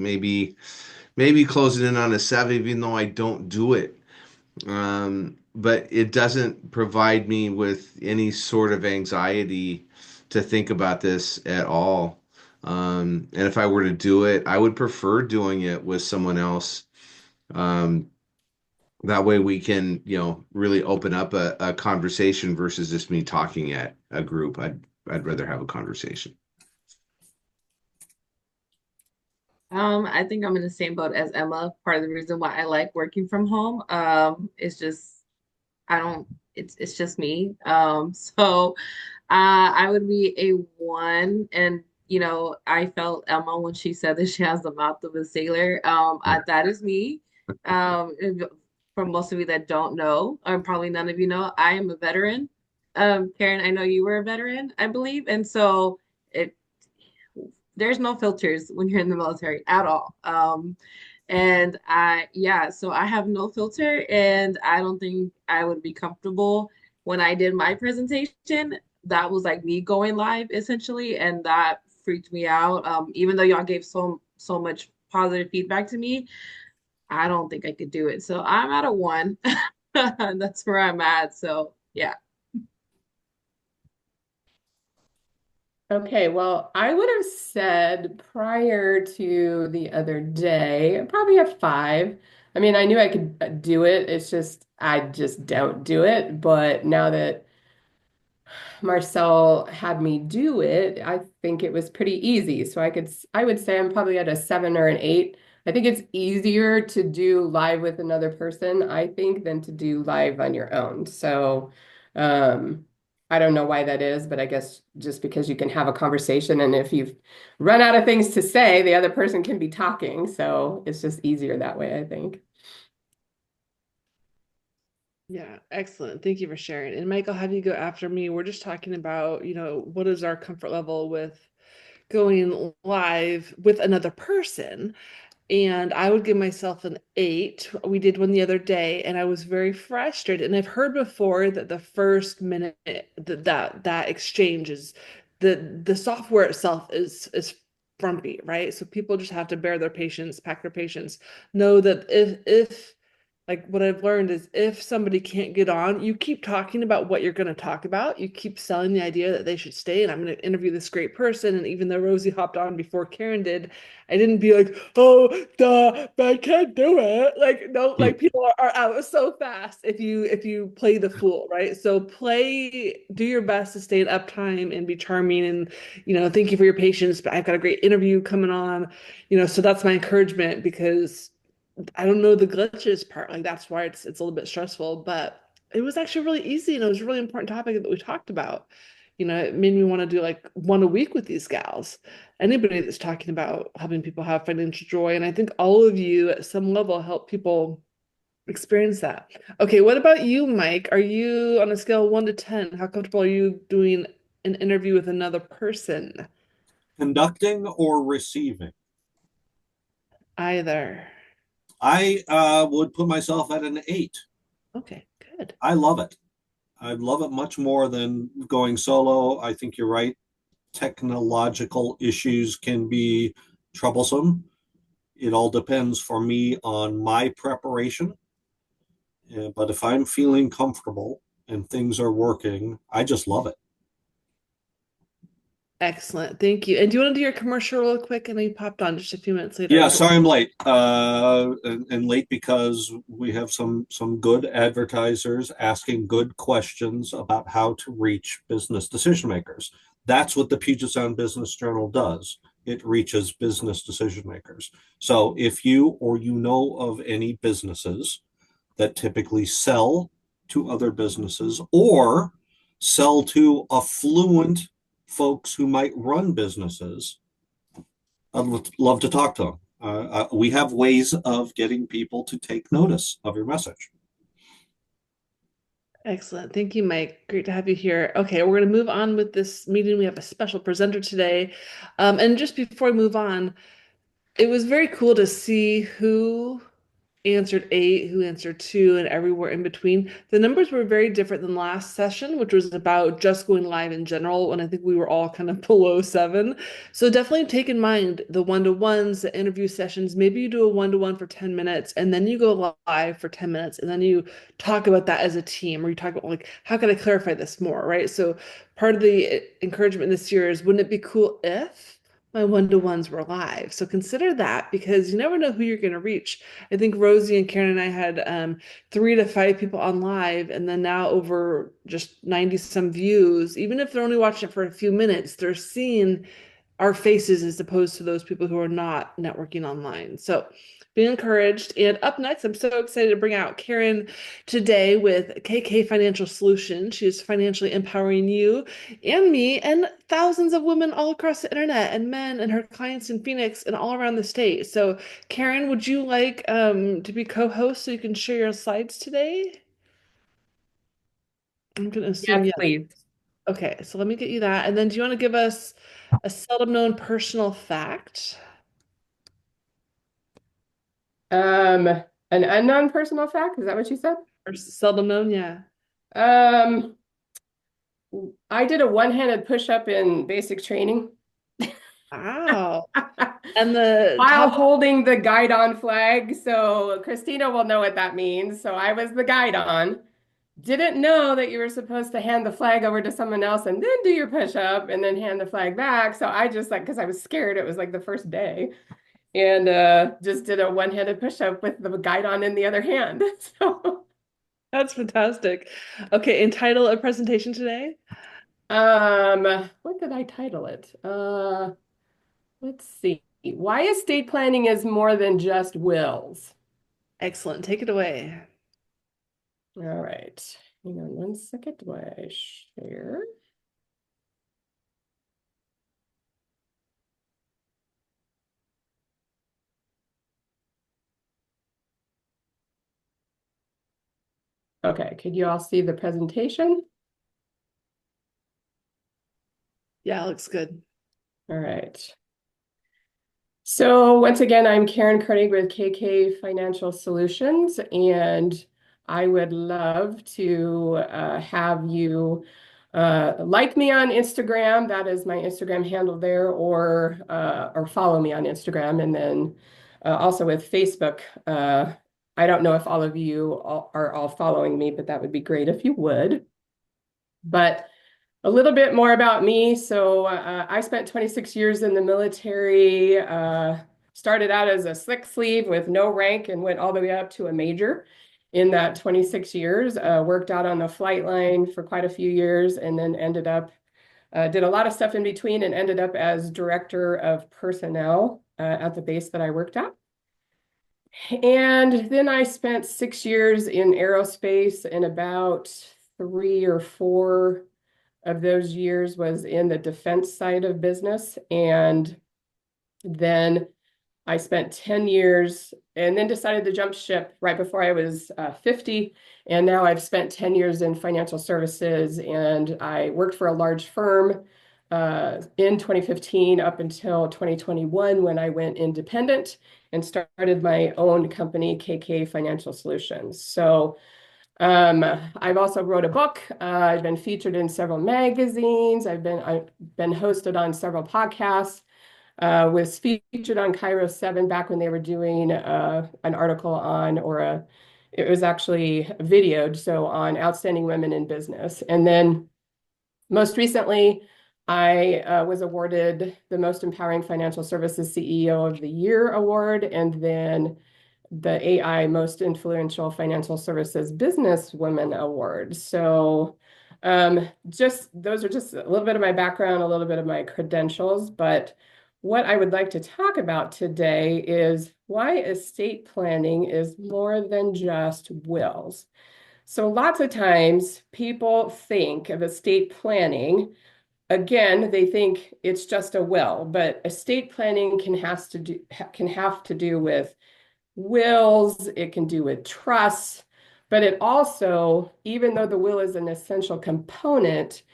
maybe closing in on a 7, even though I don't do it. But it doesn't provide me with any sort of anxiety to think about this at all. And if I were to do it, I would prefer doing it with someone else. That way we can, really open up a conversation versus just me talking at a group. I'd rather have a conversation. I think I'm in the same boat as Emma. Part of the reason why I like working from home, is just it's just me. So I would be a 1, and I felt Emma when she said that she has the mouth of a sailor. That is me. For most of you that don't know, or probably none of you know, I am a veteran. Karen, I know you were a veteran, I believe, and so there's no filters when you're in the military at all. And so I have no filter, and I don't think I would be comfortable when I did my presentation. That was like me going live essentially, and that freaked me out. Even though y'all gave so much positive feedback to me, I don't think I could do it. So I'm at a 1. That's where I'm at. So yeah. Okay, well, I would have said prior to the other day, probably a 5. I mean, I knew I could do it. It's just, I just don't do it. But now that Marcel had me do it, I think it was pretty easy. So I would say I'm probably at a 7 or an 8. I think it's easier to do live with another person, I think, than to do live on your own. So, um, I don't know why that is, but I guess just because you can have a conversation, and if you've run out of things to say, the other person can be talking. So it's just easier that way, I think. Yeah, excellent. Thank you for sharing. And Mike, I'll have you go after me. We're just talking about, what is our comfort level with going live with another person. And I would give myself an 8. We did one the other day, and I was very frustrated. And I've heard before that the first minute that exchange is the software itself is frumpy, right? So people just have to bear their patience, pack their patience, know that if like what I've learned is if somebody can't get on, you keep talking about what you're going to talk about. You keep selling the idea that they should stay, and I'm going to interview this great person. And even though Rosie hopped on before Karen did, I didn't be like, oh, duh, I can't do it. Like, no, like people are out so fast if you play the fool, right? So do your best to stay at uptime and be charming and, thank you for your patience, but I've got a great interview coming on, so that's my encouragement because I don't know the glitches part. Like that's why it's a little bit stressful, but it was actually really easy and it was a really important topic that we talked about. It made me want to do like one a week with these gals. Anybody that's talking about helping people have financial joy. And I think all of you at some level help people experience that. Okay, what about you, Mike? Are you on a scale of 1 to 10? How comfortable are you doing an interview with another person? Conducting or receiving? Either. I would put myself at an 8. Okay, good. I love it. I love it much more than going solo. I think you're right. Technological issues can be troublesome. It all depends for me on my preparation. But if I'm feeling comfortable and things are working, I just love it. Excellent. Thank you. And do you want to do your commercial real quick? I know you popped on just a few minutes later. Yeah, sorry I'm late. And late because we have some good advertisers asking good questions about how to reach business decision makers. That's what the Puget Sound Business Journal does. It reaches business decision makers. So if you or you know of any businesses that typically sell to other businesses or sell to affluent folks who might run businesses, I'd love to talk to them. We have ways of getting people to take notice of your message. Excellent. Thank you, Mike. Great to have you here. Okay, we're going to move on with this meeting. We have a special presenter today. And just before we move on, it was very cool to see who answered 8, who answered 2, and everywhere in between. The numbers were very different than last session, which was about just going live in general, and I think we were all kind of below 7. So definitely take in mind the one-to-ones, the interview sessions. Maybe you do a one-to-one for 10 minutes, and then you go live for 10 minutes, and then you talk about that as a team, or you talk about like, how can I clarify this more, right? So part of the encouragement this year is, wouldn't it be cool if my one-to-ones were live? So consider that because you never know who you're going to reach. I think Rosie and Karen and I had 3 to 5 people on live, and then now over just 90 some views. Even if they're only watching it for a few minutes, they're seeing our faces as opposed to those people who are not networking online. So be encouraged. And up next, I'm so excited to bring out Karen today with KK Financial Solutions. She is financially empowering you and me and thousands of women all across the internet and men and her clients in Phoenix and all around the state. So Karen, would you like to be co-host so you can share your slides today? I'm going to assume Yes, yes. please. Okay, so let me get you that. And then do you want to give us a seldom known personal fact? An unknown personal fact, is that what you said? Or seldom known, yeah. I did a one-handed push-up in basic training. Wow. And the While top, holding the guidon flag. So Christina will know what that means. So I was the guidon. Didn't know that you were supposed to hand the flag over to someone else and then do your push up and then hand the flag back. So I just like, because I was scared, it was like the first day, and just did a one-handed push up with the guidon in the other hand. So, that's fantastic. Okay, and title of presentation today? what did I title it? Let's see. Why estate planning is more than just wills. Excellent. Take it away. All right. Hang on one second. Do I share? Okay, could you all see the presentation? Yeah, looks good. All right. So once again, I'm Karen Koenig with KK Financial Solutions, and I would love to have you like me on Instagram. That is my Instagram handle there, or follow me on Instagram, and then also with Facebook. I don't know if all of you are all following me, but that would be great if you would. But a little bit more about me. So I spent 26 years in the military, started out as a slick sleeve with no rank and went all the way up to a major in that 26 years. Worked out on the flight line for quite a few years and then ended up, did a lot of stuff in between and ended up as director of personnel at the base that I worked at. And then I spent 6 years in aerospace, and about 3 or 4 of those years was in the defense side of business. And then I spent 10 years and then decided to jump ship right before I was 50. And now I've spent 10 years in financial services, and I worked for a large firm in 2015 up until 2021 when I went independent and started my own company, KK Financial Solutions. So I've also wrote a book. I've been featured in several magazines. I've been hosted on several podcasts. Was featured on Cairo 7 back when they were doing an article on, it was actually videoed, so on outstanding women in business. And then most recently, I was awarded the Most Empowering Financial Services CEO of the Year award, and then the AI Most Influential Financial Services Businesswoman Award. So just those are just a little bit of my background, a little bit of my credentials, but what I would like to talk about today is why estate planning is more than just wills. So lots of times people think of estate planning, again, they think it's just a will, but estate planning can have to do with wills, it can do with trusts, but it also, even though the will is an essential component,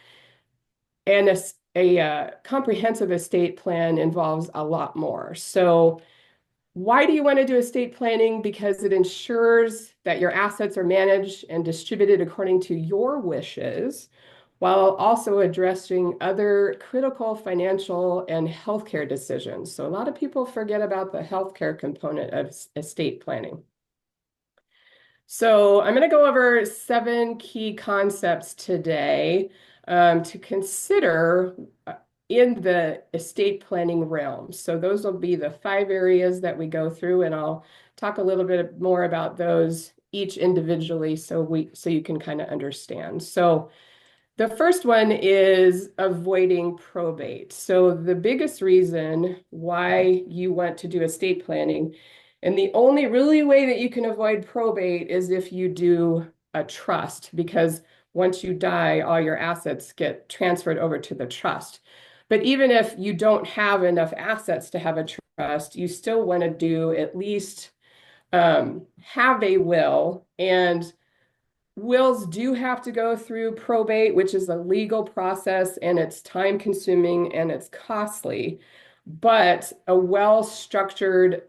and a comprehensive estate plan involves a lot more. So why do you want to do estate planning? Because it ensures that your assets are managed and distributed according to your wishes, while also addressing other critical financial and healthcare decisions. So a lot of people forget about the healthcare component of estate planning. So I'm going to go over 7 key concepts today to consider in the estate planning realm. So those will be the 5 areas that we go through, and I'll talk a little bit more about those each individually so you can kind of understand. So the first one is avoiding probate. So the biggest reason why you want to do estate planning, and the only really way that you can avoid probate, is if you do a trust, because once you die, all your assets get transferred over to the trust. But even if you don't have enough assets to have a trust, you still want to do at least have a will. And wills do have to go through probate, which is a legal process, and it's time consuming and it's costly. But a well-structured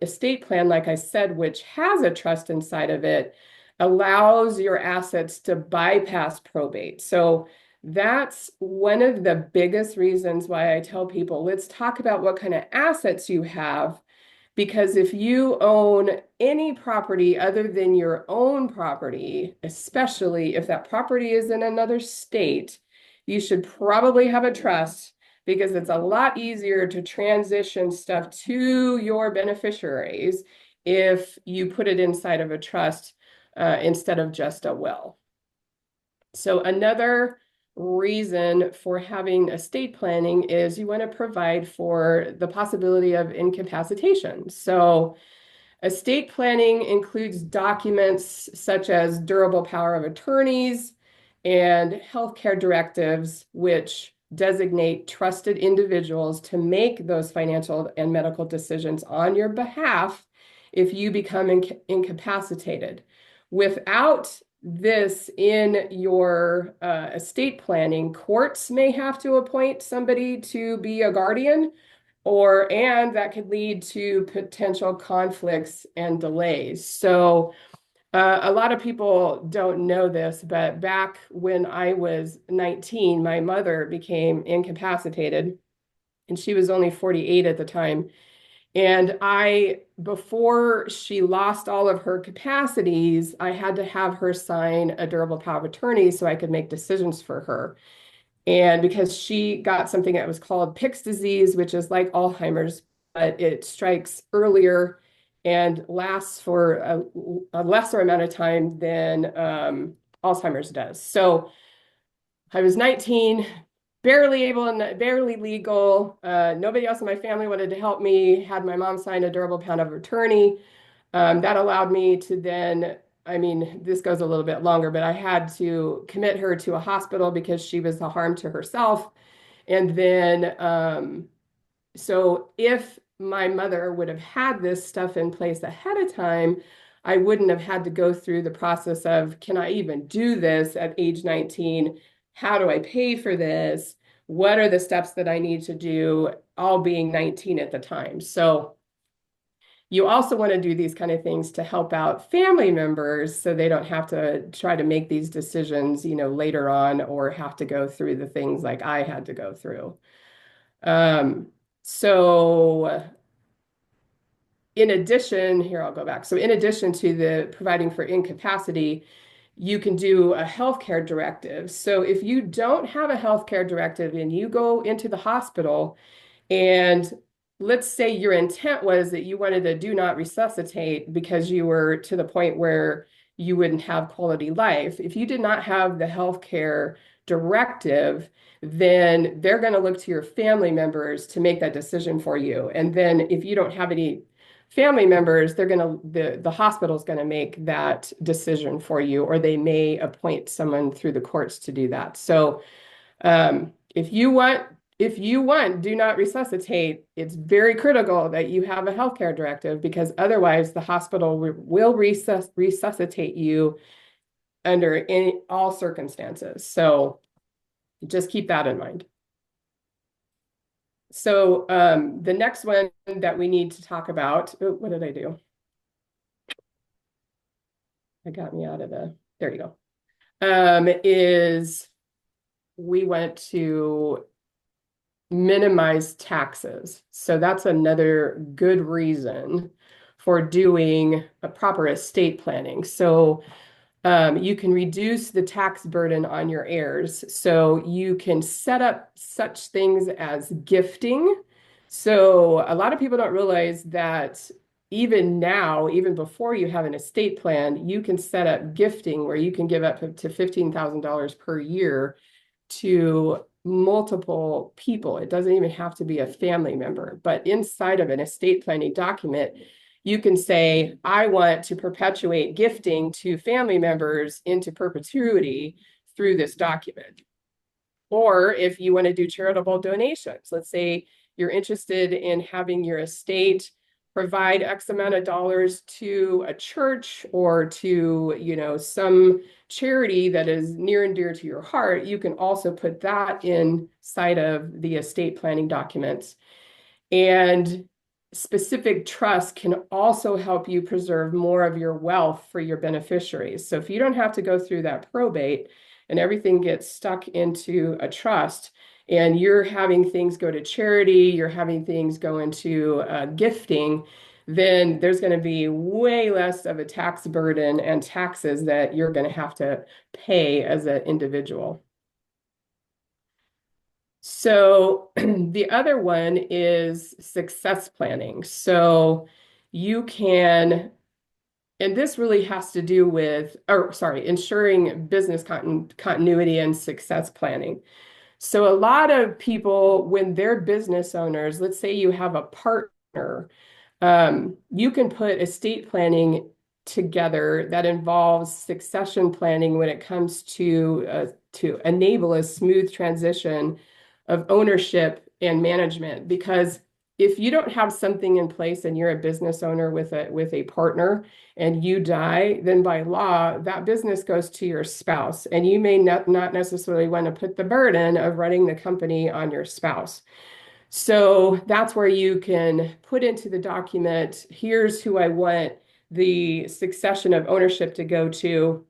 estate plan, like I said, which has a trust inside of it, allows your assets to bypass probate. So That's one of the biggest reasons why I tell people, let's talk about what kind of assets you have. Because if you own any property other than your own property, especially if that property is in another state, you should probably have a trust because it's a lot easier to transition stuff to your beneficiaries if you put it inside of a trust instead of just a will. So another reason for having estate planning is you want to provide for the possibility of incapacitation. So estate planning includes documents such as durable power of attorneys and healthcare directives, which designate trusted individuals to make those financial and medical decisions on your behalf if you become incapacitated. Without this in your estate planning, courts may have to appoint somebody to be a guardian, and that could lead to potential conflicts and delays. So a lot of people don't know this, but back when I was 19, my mother became incapacitated, and she was only 48 at the time. And before she lost all of her capacities, I had to have her sign a durable power of attorney so I could make decisions for her. And because she got something that was called Pick's disease, which is like Alzheimer's, but it strikes earlier and lasts for a lesser amount of time than Alzheimer's does. So I was 19, barely able and barely legal. Nobody else in my family wanted to help me. Had my mom sign a durable power of attorney. That allowed me to then, I mean, this goes a little bit longer, but I had to commit her to a hospital because she was a harm to herself. And then, so if my mother would have had this stuff in place ahead of time, I wouldn't have had to go through the process of, can I even do this at age 19? How do I pay for this? What are the steps that I need to do, all being 19 at the time? So you also want to do these kind of things to help out family members so they don't have to try to make these decisions, later on, or have to go through the things like I had to go through. So in addition, here I'll go back. So in addition to the providing for incapacity, you can do a healthcare directive. So if you don't have a healthcare directive and you go into the hospital, and let's say your intent was that you wanted to do not resuscitate because you were to the point where you wouldn't have quality life. If you did not have the healthcare directive, then they're going to look to your family members to make that decision for you. And then if you don't have any family members, the hospital's going to make that decision for you, or they may appoint someone through the courts to do that. So if you want do not resuscitate, it's very critical that you have a healthcare directive, because otherwise the hospital will resuscitate you under all circumstances. So just keep that in mind. So the next one that we need to talk about, what did I do? That got me out of there you go. Is we went to minimize taxes. So that's another good reason for doing a proper estate planning. So you can reduce the tax burden on your heirs. So you can set up such things as gifting. So a lot of people don't realize that even now, even before you have an estate plan, you can set up gifting where you can give up to $15,000 per year to multiple people. It doesn't even have to be a family member, but inside of an estate planning document, you can say, I want to perpetuate gifting to family members into perpetuity through this document. Or if you want to do charitable donations, let's say you're interested in having your estate provide X amount of dollars to a church or to, some charity that is near and dear to your heart, you can also put that inside of the estate planning documents. And specific trust can also help you preserve more of your wealth for your beneficiaries. So if you don't have to go through that probate, and everything gets stuck into a trust, and you're having things go to charity, you're having things go into gifting, then there's going to be way less of a tax burden and taxes that you're going to have to pay as an individual. So the other one is success planning. So you can, and this really has to do with, or sorry, ensuring business continuity and success planning. So a lot of people, when they're business owners, let's say you have a partner, you can put estate planning together that involves succession planning when it comes to enable a smooth transition of ownership and management. Because if you don't have something in place and you're a business owner with a partner and you die, then by law, that business goes to your spouse. And you may not necessarily want to put the burden of running the company on your spouse. So that's where you can put into the document, here's who I want the succession of ownership to go to,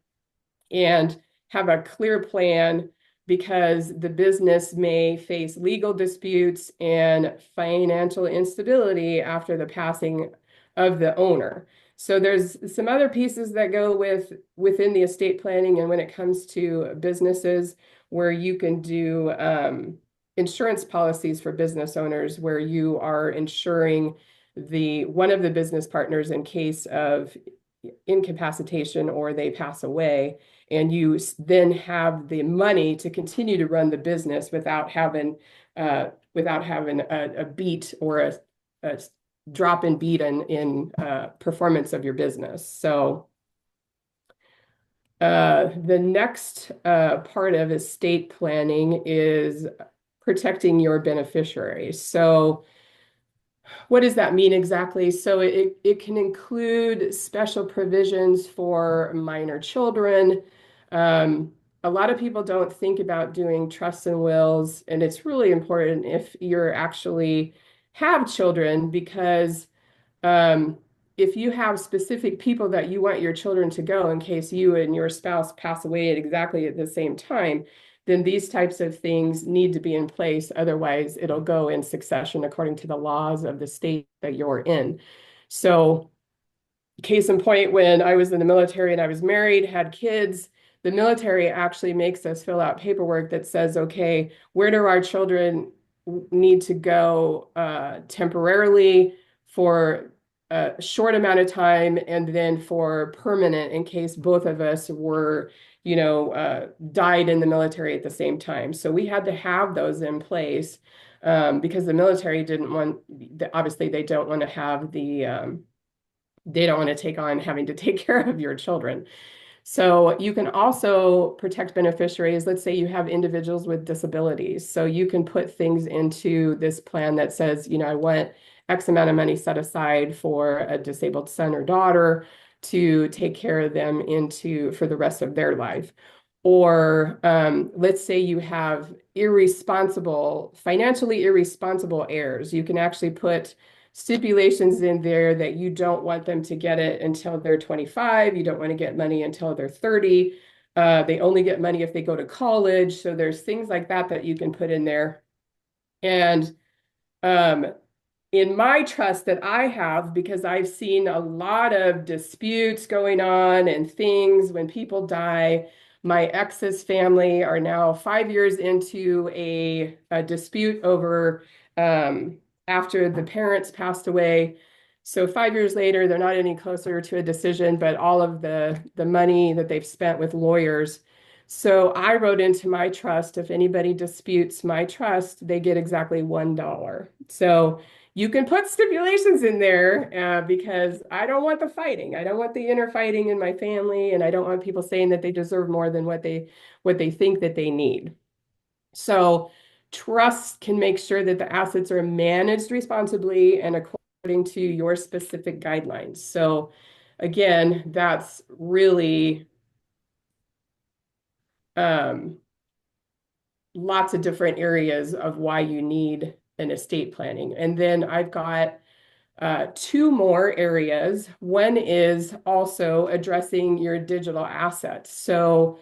and have a clear plan, because the business may face legal disputes and financial instability after the passing of the owner. So there's some other pieces that go within the estate planning, and when it comes to businesses, where you can do insurance policies for business owners, where you are insuring one of the business partners in case of incapacitation or they pass away, and you then have the money to continue to run the business without having a beat or a drop in beat in performance of your business. So the next part of estate planning is protecting your beneficiaries. So what does that mean exactly? So it can include special provisions for minor children. A lot of people don't think about doing trusts and wills, and it's really important if you're actually have children, because if you have specific people that you want your children to go in case you and your spouse pass away at exactly at the same time, then these types of things need to be in place. Otherwise, it'll go in succession according to the laws of the state that you're in. So, case in point, when I was in the military and I was married, had kids, the military actually makes us fill out paperwork that says, okay, where do our children need to go temporarily for a short amount of time, and then for permanent in case both of us were, died in the military at the same time. So we had to have those in place because the military didn't want, obviously they don't want to have they don't want to take on having to take care of your children. So you can also protect beneficiaries. Let's say you have individuals with disabilities. So you can put things into this plan that says, I want X amount of money set aside for a disabled son or daughter to take care of them for the rest of their life. Or let's say you have financially irresponsible heirs. You can actually put stipulations in there that you don't want them to get it until they're 25. You don't want to get money until they're 30. They only get money if they go to college. So there's things like that you can put in there. And in my trust that I have, because I've seen a lot of disputes going on and things when people die, my ex's family are now 5 years into a dispute over after the parents passed away. So 5 years later, they're not any closer to a decision, but all of the money that they've spent with lawyers. So I wrote into my trust, if anybody disputes my trust, they get exactly $1. So you can put stipulations in there because I don't want the fighting. I don't want the inner fighting in my family, and I don't want people saying that they deserve more than what they think that they need. So trust can make sure that the assets are managed responsibly and according to your specific guidelines. So again, that's really lots of different areas of why you need an estate planning. And then I've got two more areas. One is also addressing your digital assets. So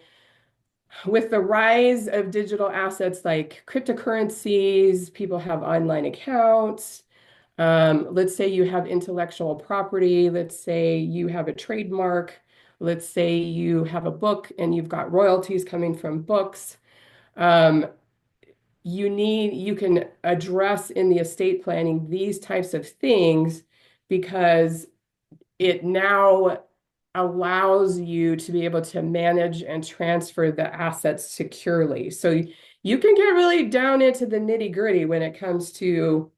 with the rise of digital assets like cryptocurrencies, people have online accounts. Let's say you have intellectual property. Let's say you have a trademark. Let's say you have a book and you've got royalties coming from books. Um, you can address in the estate planning these types of things because it now allows you to be able to manage and transfer the assets securely. So you can get really down into the nitty-gritty when it comes to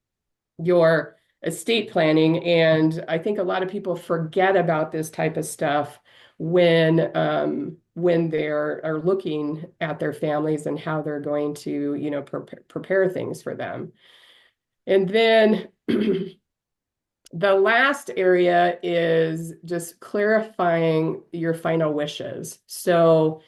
your estate planning. And I think a lot of people forget about this type of stuff when they're are looking at their families and how they're going to, prepare things for them. And then the last area is just clarifying your final wishes. So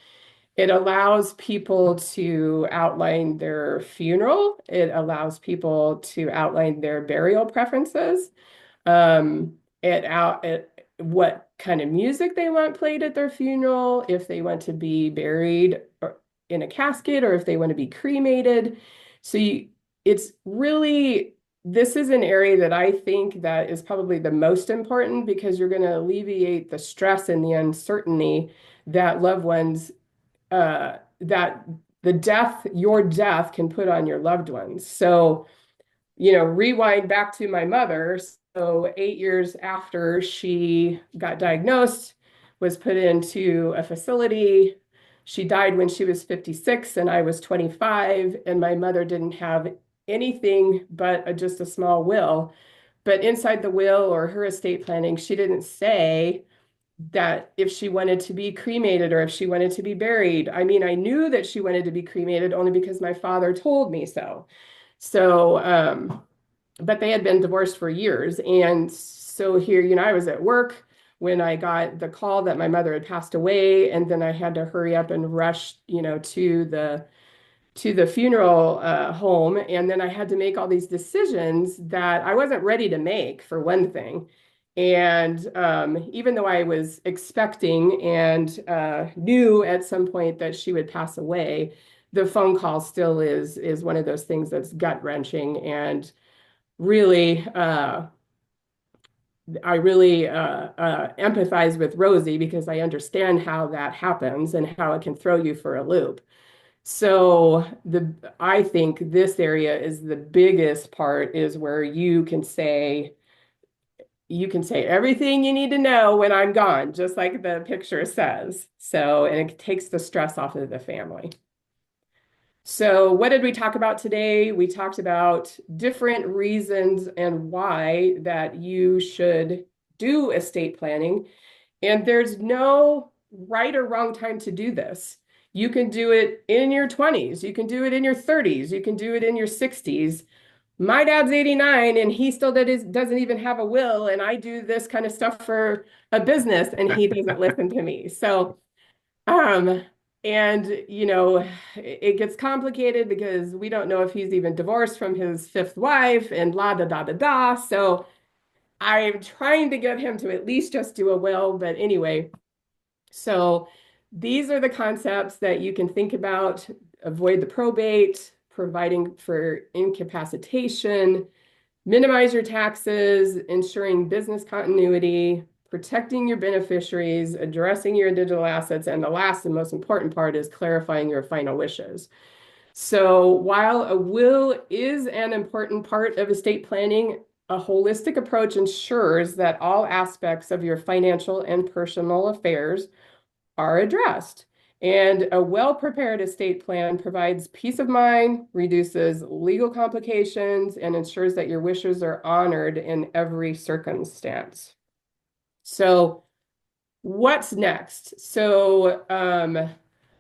it allows people to outline their funeral. It allows people to outline their burial preferences. What kind of music they want played at their funeral, if they want to be buried in a casket or if they want to be cremated. So it's really, this is an area that I think that is probably the most important because you're going to alleviate the stress and the uncertainty that loved ones, that your death can put on your loved ones. So, rewind back to my mother. So 8 years after she got diagnosed, was put into a facility. She died when she was 56 and I was 25, and my mother didn't have anything but just a small will. But inside the will or her estate planning, she didn't say that if she wanted to be cremated or if she wanted to be buried. I mean, I knew that she wanted to be cremated only because my father told me so. So, but they had been divorced for years. And so here, I was at work when I got the call that my mother had passed away. And then I had to hurry up and rush, to the funeral home. And then I had to make all these decisions that I wasn't ready to make, for one thing. And even though I was expecting and knew at some point that she would pass away, the phone call still is one of those things that's gut-wrenching. And really, I really empathize with Rosie because I understand how that happens and how it can throw you for a loop. So I think this area is the biggest part, is where you can say everything you need to know when I'm gone, just like the picture says. So, and it takes the stress off of the family. So what did we talk about today? We talked about different reasons and why that you should do estate planning. And there's no right or wrong time to do this. You can do it in your 20s. You can do it in your 30s. You can do it in your 60s. My dad's 89 and he still doesn't even have a will. And I do this kind of stuff for a business and he doesn't listen to me. So, and it gets complicated because we don't know if he's even divorced from his fifth wife and la da da da da. So I'm trying to get him to at least just do a will. But anyway, so these are the concepts that you can think about: avoid the probate, providing for incapacitation, minimize your taxes, ensuring business continuity, protecting your beneficiaries, addressing your digital assets, and the last and most important part is clarifying your final wishes. So while a will is an important part of estate planning, a holistic approach ensures that all aspects of your financial and personal affairs are addressed. And a well-prepared estate plan provides peace of mind, reduces legal complications, and ensures that your wishes are honored in every circumstance. So what's next? So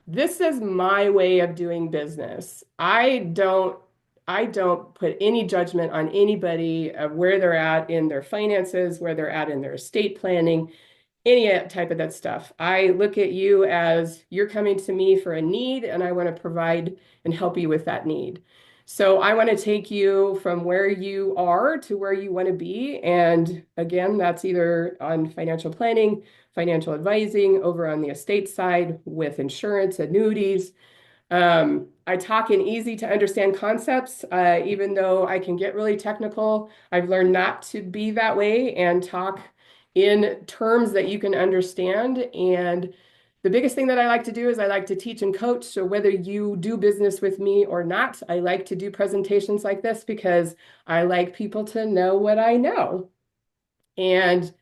this is my way of doing business. I don't put any judgment on anybody of where they're at in their finances, where they're at in their estate planning, any type of that stuff. I look at you as you're coming to me for a need and I want to provide and help you with that need. So I want to take you from where you are to where you want to be. And again, that's either on financial planning, financial advising, over on the estate side with insurance, annuities. I talk in easy to understand concepts, even though I can get really technical. I've learned not to be that way and talk in terms that you can understand. And the biggest thing that I like to do is I like to teach and coach. So whether you do business with me or not, I like to do presentations like this because I like people to know what I know. And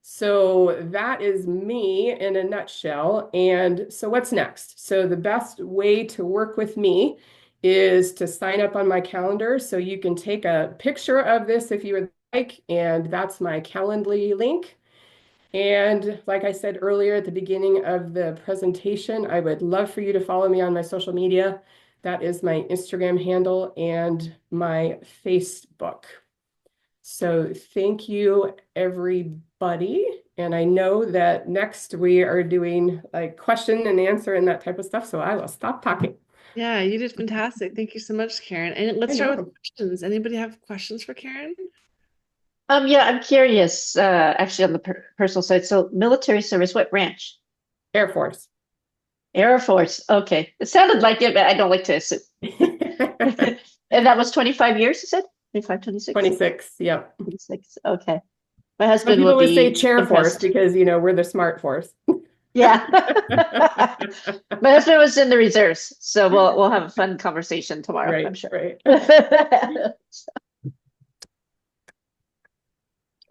so that is me in a nutshell. And so what's next? So the best way to work with me is to sign up on my calendar. So you can take a picture of this if you would like, and that's my Calendly link. And like I said earlier at the beginning of the presentation, I would love for you to follow me on my social media. That is my Instagram handle and my Facebook. So thank you, everybody. And I know that next we are doing like question and answer and that type of stuff. So I will stop talking. Yeah, you did fantastic. Thank you so much, Karen. And let's start with questions. Anybody have questions for Karen? Yeah, I'm curious, actually on the personal side. So military service, what branch? Air Force. Air Force. Okay. It sounded like it, but I don't like to assume. And that was 25 years, you said? 25, 26? 26, yeah. 26, okay. My Some husband people will would be say chair force impressed. because, you know, we're the smart force. Yeah. My husband was in the reserves, so we'll have a fun conversation tomorrow, Right, I'm sure. right.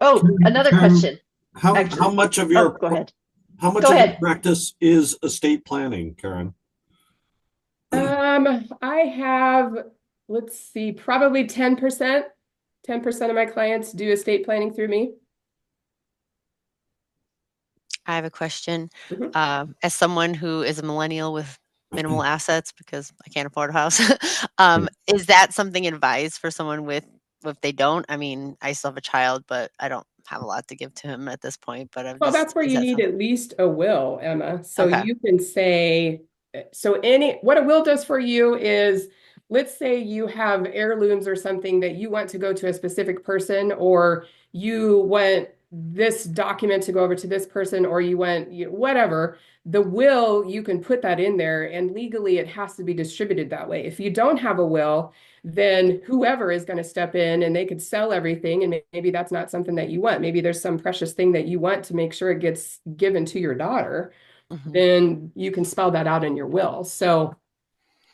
Oh, another question. How Actually. much of your go ahead. How much Go of ahead. your practice is estate planning, Karen? I have, let's see, probably 10%. 10% of my clients do estate planning through me. I have a question. Mhm. As someone who is a millennial with minimal assets because I can't afford a house, is that something advised for someone with if they don't? I mean, I still have a child, but I don't have a lot to give to him at this point. But I'm Well, just, that's where is you that need something? at least a will, Emma. So Okay. you can say, so what a will does for you is, let's say you have heirlooms or something that you want to go to a specific person, or you want this document to go over to this person, or you want whatever. The will, you can put that in there, and legally it has to be distributed that way. If you don't have a will, then whoever is going to step in and they could sell everything, and maybe that's not something that you want. Maybe there's some precious thing that you want to make sure it gets given to your daughter. Then you can spell that out in your will. So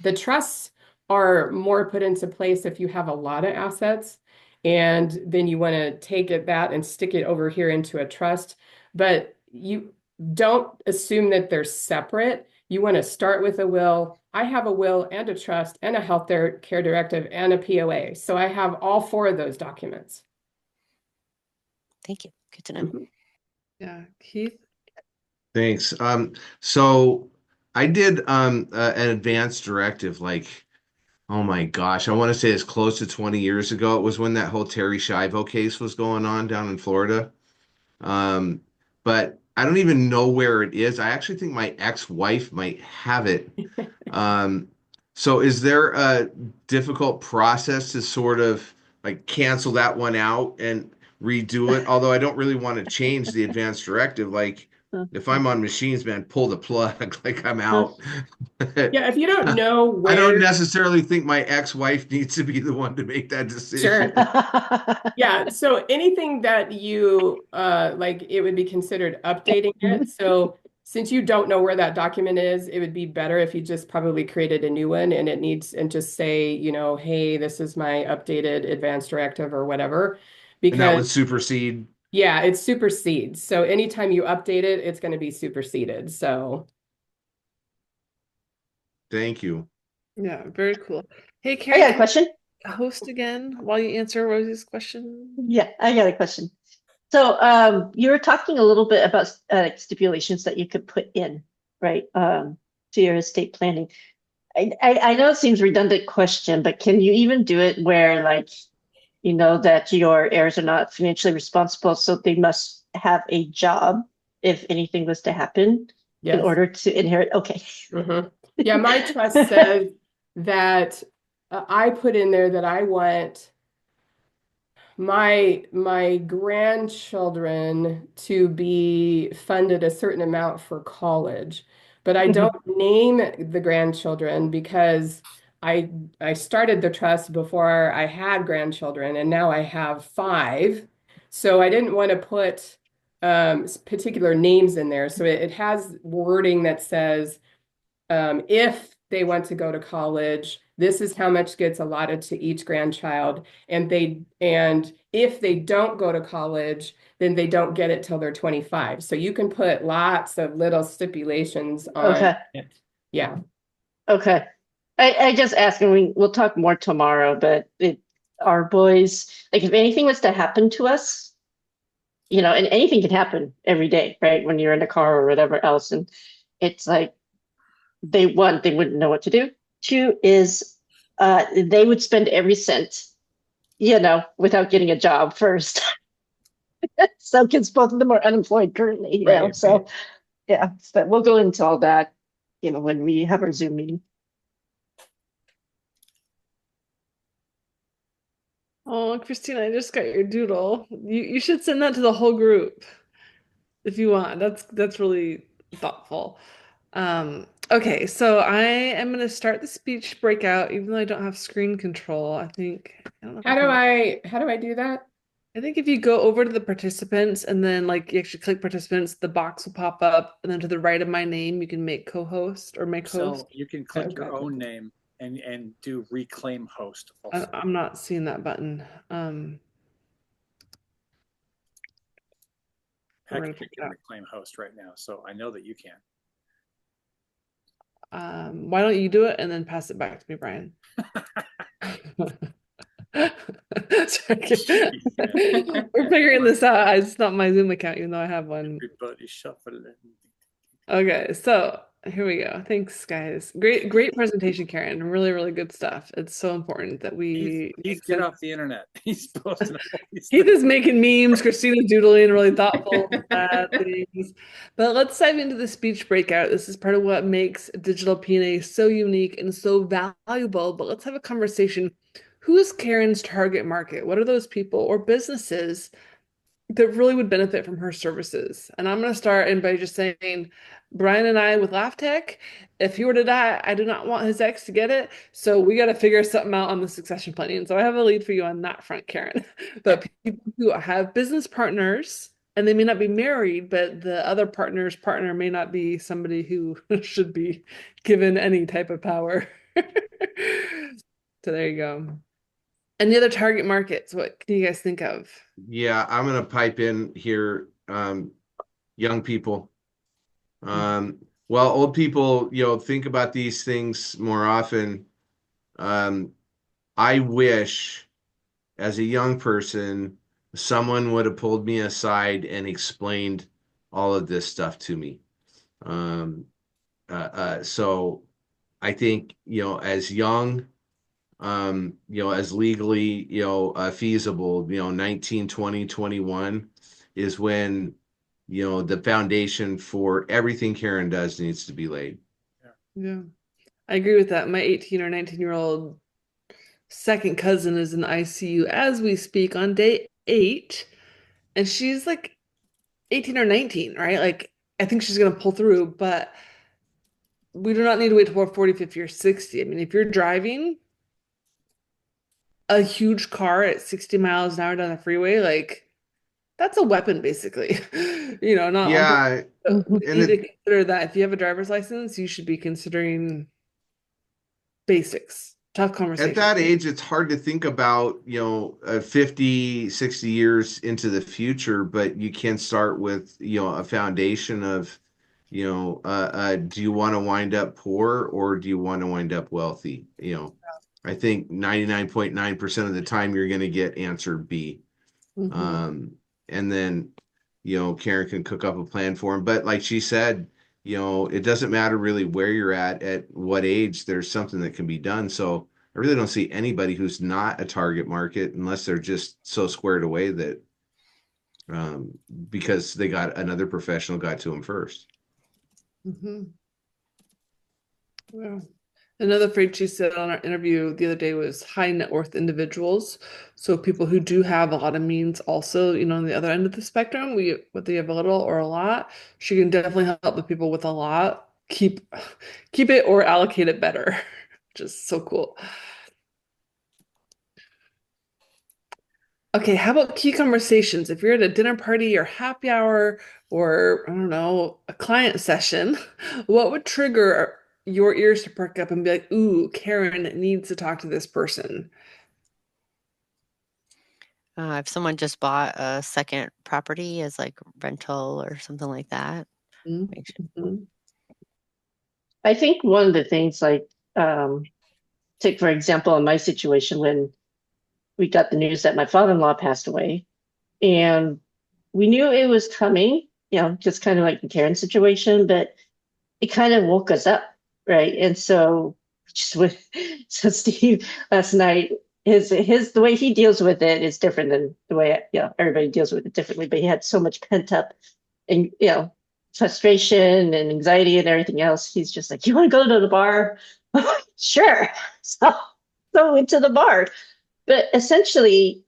the trusts are more put into place if you have a lot of assets, and then you want to take that and stick it over here into a trust. But you don't assume that they're separate. You want to start with a will. I have a will and a trust and a health care directive and a POA. So I have all four of those documents. Thank you. Good to know. Yeah, Keith. Thanks. So I did an advanced directive like, oh my gosh, I want to say it's close to 20 years ago. It was when that whole Terry Schiavo case was going on down in Florida. But I don't even know where it is. I actually think my ex-wife might have it. So is there a difficult process to sort of like cancel that one out and redo it? Although I don't really want to change the advanced directive. Like if I'm on machines, man, pull the plug, like I'm out. Yeah, if you don't know where. I don't necessarily think my ex-wife needs to be the one to make that decision. Sure. Yeah, so anything that you like, it would be considered updating it. So since you don't know where that document is, it would be better if you just probably created a new one and just say, you know, hey, this is my updated advanced directive or whatever. And that would Because supersede. yeah, it supersedes. So anytime you update it, it's going to be superseded. So Thank you. Yeah, very cool. Hey, I Karen, got a question. host again while you answer Rosie's question. Yeah, I got a question. So you were talking a little bit about stipulations that you could put in, right, to your estate planning. I know it seems a redundant question, but can you even do it where, like, you know, that your heirs are not financially responsible, so they must have a job if anything was to happen in yes. order to inherit? Okay. Yeah, my trust says that I put in there that I want my grandchildren to be funded a certain amount for college, but I don't name the grandchildren because I I started the trust before I had grandchildren, and now I have five. So I didn't want to put particular names in there. So it has wording that says if they want to go to college, this is how much gets allotted to each grandchild. And if they don't go to college, then they don't get it till they're 25. So you can put lots of little stipulations on Okay. it. Yeah. Okay. I just asked, and we'll talk more tomorrow, but our boys, like if anything was to happen to us, and anything can happen every day, right? When you're in a car or whatever else. And it's like they wouldn't know what to do. Two is they would spend every cent, without getting a job first. So kids, both of them are unemployed currently, Right. So yeah, but we'll go into all that, when we have our Zoom meeting. Oh, Christina, I just got your doodle. You should send that to the whole group if you want. That's really thoughtful. Okay, so I am gonna start the speech breakout, even though I don't have screen control. I don't know if How do I do that? I think if you go over to the participants and then like you actually click participants, the box will pop up, and then to the right of my name, you can make co-host or make host. So you can click your Okay. own name and do reclaim host also. I'm not seeing that button. We're gonna Heck, you pick it can up. reclaim host right now, so I know that you can. Why don't you do it and then pass it back to me, Brian? Sorry. We're figuring this out. It's not my Zoom account, even though I have one. Everybody shuffle it. Okay, so here we go. Thanks, guys. Great presentation, Karen. Really, really good stuff. It's so important that we He's get off the internet. He's posting all these Keith things. is making memes, Christina's doodling, really thoughtful things. But let's dive into the speech breakout. This is part of what makes digital PNA so unique and so valuable. But let's have a conversation. Who is Karen's target market? What are those people or businesses that really would benefit from her services? And I'm going to start in by just saying, Brian and I with Laugh Tech, if he were to die, I do not want his ex to get it. So we got to figure something out on the succession planning. So I have a lead for you on that front, Karen. But people who have business partners and they may not be married, but the other partner's partner may not be somebody who should be given any type of power. So there you go. Any other target markets? What can you guys think of? Yeah, I'm gonna pipe in here. Young people. Well, old people, think about these things more often. I wish, as a young person, someone would have pulled me aside and explained all of this stuff to me. So I think, as young, as legally, feasible, 19, 20, 21 is when, the foundation for everything Karen does needs to be laid. Yeah, I agree with that. My 18 or 19-year-old second cousin is in ICU as we speak on day 8, and she's like 18 or 19, right? Like, I think she's gonna pull through, but we do not need to wait till we're 40, 50, or 60. I mean, if you're driving a huge car at 60 miles an hour down the freeway, like that's a weapon, basically. Not Yeah, you and need to consider that if you have a driver's license, you should be considering basics, tough at conversation. that age, it's hard to think about, 50, 60 years into the future, but you can start with, a foundation of, do you want to wind up poor or do you want to wind up wealthy? I think 99.9% of the time you're going to get answer B. And then, Karen can cook up a plan for him. But like she said, it doesn't matter really where you're at what age, there's something that can be done. So I really don't see anybody who's not a target market unless they're just so squared away that because they got another professional got to them first. Yeah. Another phrase she said on our interview the other day was high net worth individuals. So people who do have a lot of means also, on the other end of the spectrum, whether you have a little or a lot, she can definitely help the people with a lot keep it or allocate it better, which is so cool. Okay, how about key conversations? If you're at a dinner party or happy hour or, I don't know, a client session, what would trigger your ears to perk up and be like, ooh, Karen needs to talk to this person? If someone just bought a second property as like rental or something like that. Make sure. Mm-hmm. I think one of the things, like, take for example, in my situation when we got the news that my father-in-law passed away, and we knew it was coming, just kind of like the Karen situation, but it kind of woke us up, right? And so just with so Steve last night, his the way he deals with it is different than the way everybody deals with it differently. But he had so much pent up and frustration and anxiety and everything else. He's just like, "You want to go to the bar?" Sure. So went to the bar, but essentially,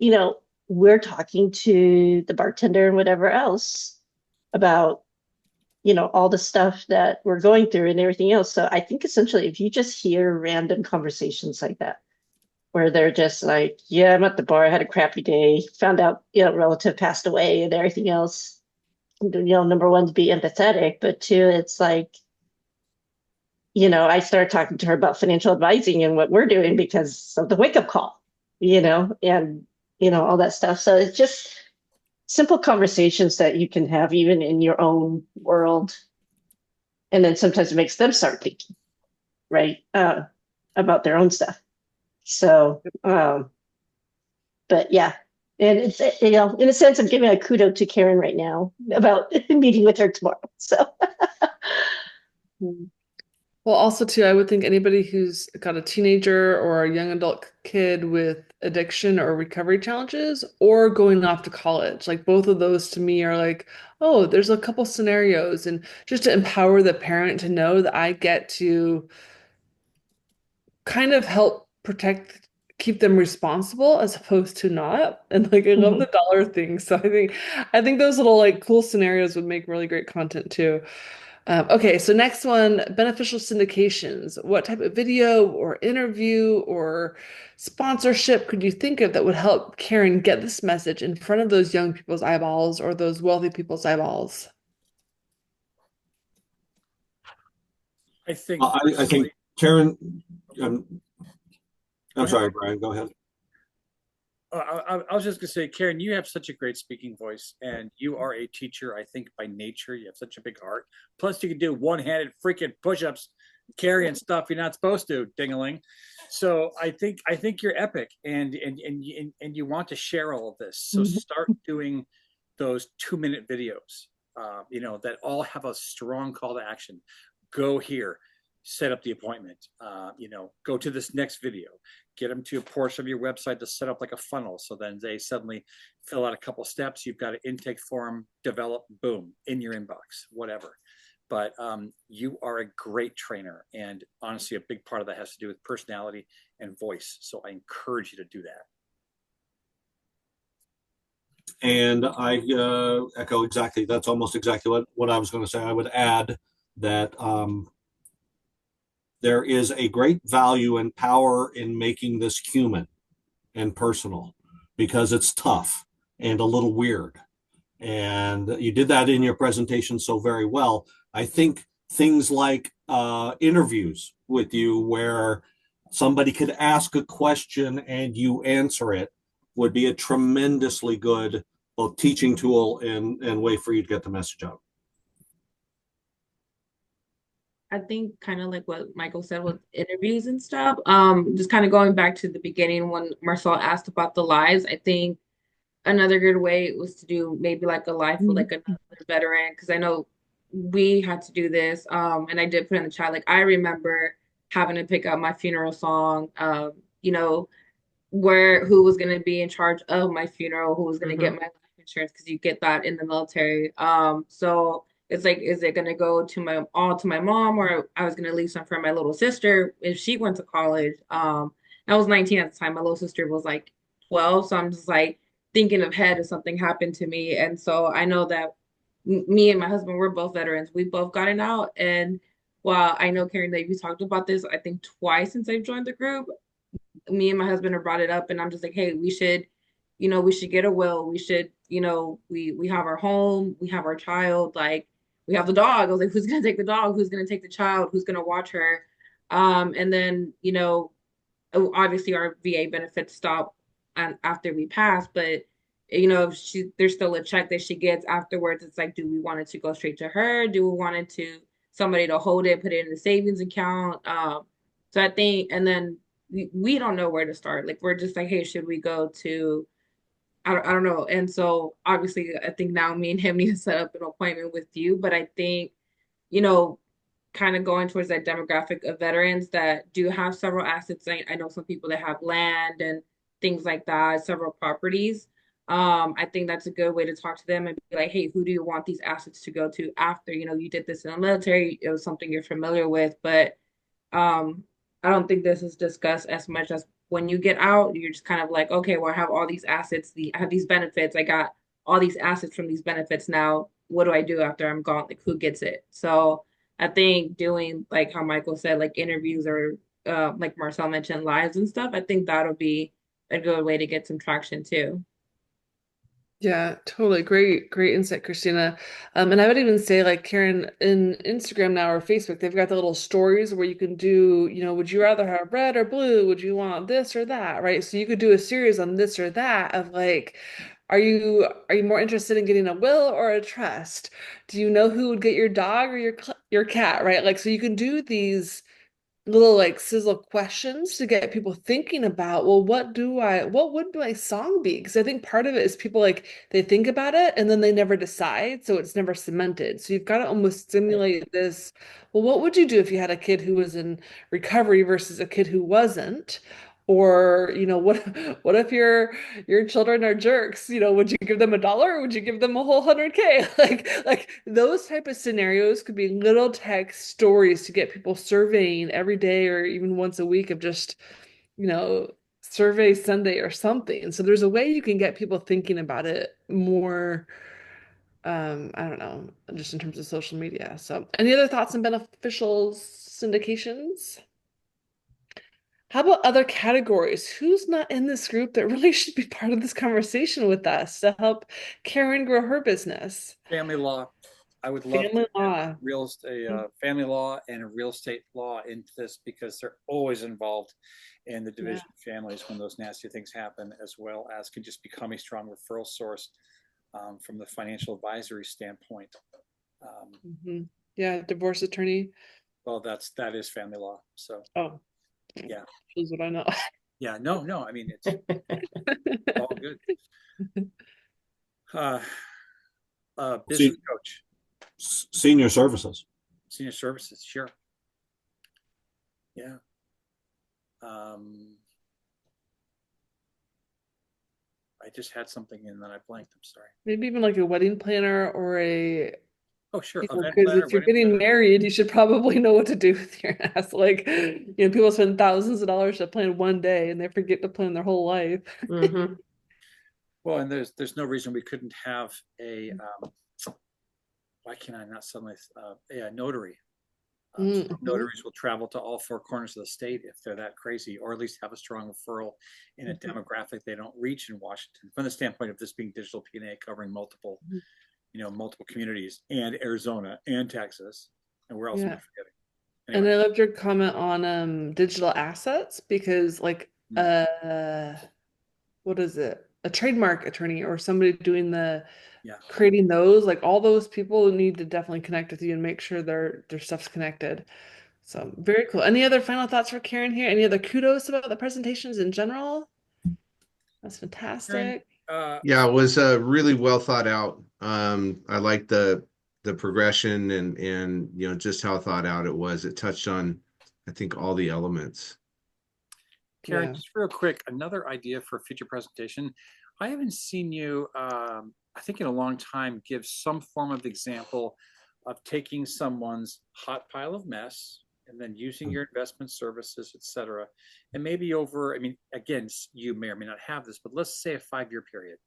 we're talking to the bartender and whatever else about all the stuff that we're going through and everything else. So I think essentially if you just hear random conversations like that, where they're just like, yeah, I'm at the bar, I had a crappy day, found out, relative passed away and everything else, number one, to be empathetic, but two, it's like, I started talking to her about financial advising and what we're doing because of the wake-up call, and, all that stuff. So it's just simple conversations that you can have even in your own world. And then sometimes it makes them start thinking, right, about their own stuff. So, but yeah, and it's, in a sense, I'm giving a kudo to Karen right now about meeting with her tomorrow. So, Well, also too, I would think anybody who's got a teenager or a young adult kid with addiction or recovery challenges or going off to college, like both of those to me are like, oh, there's a couple scenarios, and just to empower the parent to know that I get to kind of help keep them responsible as opposed to not. And like I love the dollar thing. So I think those little like cool scenarios would make really great content too. Okay, so next one, beneficial syndications. What type of video or interview or sponsorship could you think of that would help Karen get this message in front of those young people's eyeballs or those wealthy people's eyeballs? I think I think Karen, I'm sorry, Brian, go ahead. I was just gonna say, Karen, you have such a great speaking voice, and you are a teacher. I think by nature, you have such a big heart. Plus, you can do one-handed freaking push-ups, carrying stuff you're not supposed to, ding-a-ling. So I think you're epic, and you want to share all of this. So start doing those 2-minute videos, that all have a strong call to action. Go here, set up the appointment. Go to this next video, get them to a portion of your website to set up like a funnel. So then they suddenly fill out a couple steps. You've got an intake form developed, boom, in your inbox, whatever. But you are a great trainer. And honestly, a big part of that has to do with personality and voice. So I encourage you to do that. And I echo exactly. That's almost exactly what I was going to say. I would add that there is a great value and power in making this human and personal because it's tough and a little weird. And you did that in your presentation so very well. I think things like interviews with you where somebody could ask a question and you answer it would be a tremendously good both teaching tool and way for you to get the message out. I think kind of like what Michael said with interviews and stuff. Just kind of going back to the beginning when Marcel asked about the lives, I think another good way was to do maybe like a live with like another veteran, because I know we had to do this. And I did put in the chat, like I remember having to pick out my funeral song, who was going to be in charge of my funeral, who was going to get my life insurance, because you get that in the military. So It's like, is it going to go to my mom, or I was going to leave some for my little sister if she went to college. I was 19 at the time. My little sister was like 12. So I'm just like thinking ahead if something happened to me. And so I know that me and my husband, we're both veterans. We've both gotten out. And while I know, Karen, that you talked about this, I think twice since I've joined the group, me and my husband have brought it up, and I'm just like, hey, we should, we should get a will. We should, we have our home, we have our child, like we have the dog. I was like, who's gonna take the dog? Who's gonna take the child? Who's gonna watch her? And then, obviously our VA benefits stop after we pass, but there's still a check that she gets afterwards. It's like, do we want it to go straight to her? Do we want it to somebody to hold it, put it in the savings account? So I think, and then we don't know where to start. Like, we're just like, hey, should we go to, I don't know. And so obviously I think now me and him need to set up an appointment with you. But I think, you know, kind of going towards that demographic of veterans that do have several assets. I know some people that have land and things like that, several properties. I think that's a good way to talk to them and be like, hey, who do you want these assets to go to after, you did this in the military, it was something you're familiar with, but I don't think this is discussed as much as when you get out, you're just kind of like, okay, well, I have all these assets, I have these benefits, I got all these assets from these benefits now. What do I do after I'm gone? Like, who gets it? So I think doing, like how Michael said, like interviews or like Marcel mentioned, lives and stuff, I think that'll be a good way to get some traction too. Yeah, totally. Great insight, Christina. And I would even say, like, Karen, in Instagram now or Facebook, they've got the little stories where you can do, would you rather have red or blue? Would you want this or that? Right? So you could do a series on this or that of like, are you more interested in getting a will or a trust? Do you know who would get your dog or your cat? Right? Like, so you can do these little like sizzle questions to get people thinking about, well, what would my song be? Because I think part of it is people like they think about it and then they never decide, so it's never cemented. So you've got to almost simulate this. Well, what would you do if you had a kid who was in recovery versus a kid who wasn't? Or, what if your children are jerks? Would you give them $1 or would you give them a whole 100K? Like those type of scenarios could be little text stories to get people surveying every day or even once a week of just, survey Sunday or something. So there's a way you can get people thinking about it more, I don't know, just in terms of social media. So any other thoughts on beneficial syndications? How about other categories? Who's not in this group that really should be part of this conversation with us to help Karen grow her business? Family law. I would love Family to law. have family law and a real estate law into this because they're always involved in the division of families when those nasty things happen, as well as can just become a strong referral source from the financial advisory standpoint. Yeah, divorce attorney. Well, that is family law. So yeah, is what I know. Yeah, no. I mean, it's all good. Business coach. Senior services. Senior services, sure. Yeah. I just had something in that I blanked. I'm sorry. Maybe even like a wedding planner or a. Oh, sure. Because if you're getting married, you should probably know what to do with your ass. Like, people spend thousands of dollars to plan one day and they forget to plan their whole life. Mm-hmm. Well, and there's no reason we couldn't have a why can I not suddenly a notary? Notaries will travel to all four corners of the state if they're that crazy, or at least have a strong referral in a demographic they don't reach in Washington. From the standpoint of this being digital PNA covering multiple, multiple communities, and Arizona and Texas, and where else am I forgetting? Anyway. And I loved your comment on digital assets because, like, what is it? A trademark attorney or somebody doing the creating those, like all those people need to definitely connect with you and make sure their stuff's connected. So very cool. Any other final thoughts for Karen here? Any other kudos about the presentations in general? That's fantastic. Yeah, it was really well thought out. I like the progression and just how thought out it was. It touched on, I think, all the elements. Karen, just real quick, another idea for a future presentation. I haven't seen you, I think in a long time, give some form of example of taking someone's hot pile of mess and then using your investment services, et cetera. And maybe over, I mean, again, you may or may not have this, but let's say a 5-year period.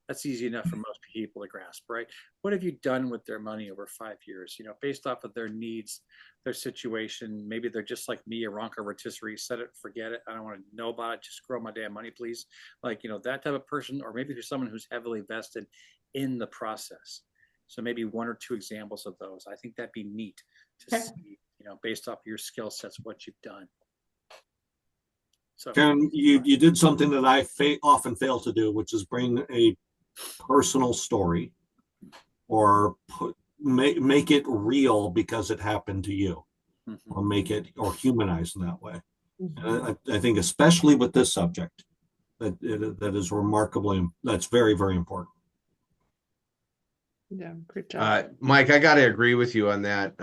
That's easy enough for most people to grasp, right? What have you done with their money over 5 years? You know, based off of their needs, their situation. Maybe they're just like me, a ronca rotisserie, set it, forget it. I don't want to know about it. Just grow my damn money, please. Like, you know, that type of person. Or maybe there's someone who's heavily vested in the process. So maybe 1 or 2 examples of those. I think that'd be neat to see, you know, based off your skill sets, what you've done. So Karen, you did something that I often fail to do, which is bring a personal story or make it real because it happened to you, or make it or humanize in that way. I think especially with this subject, that is remarkably, that's very, very important. Yeah, great job. Mike, I got to agree with you on that.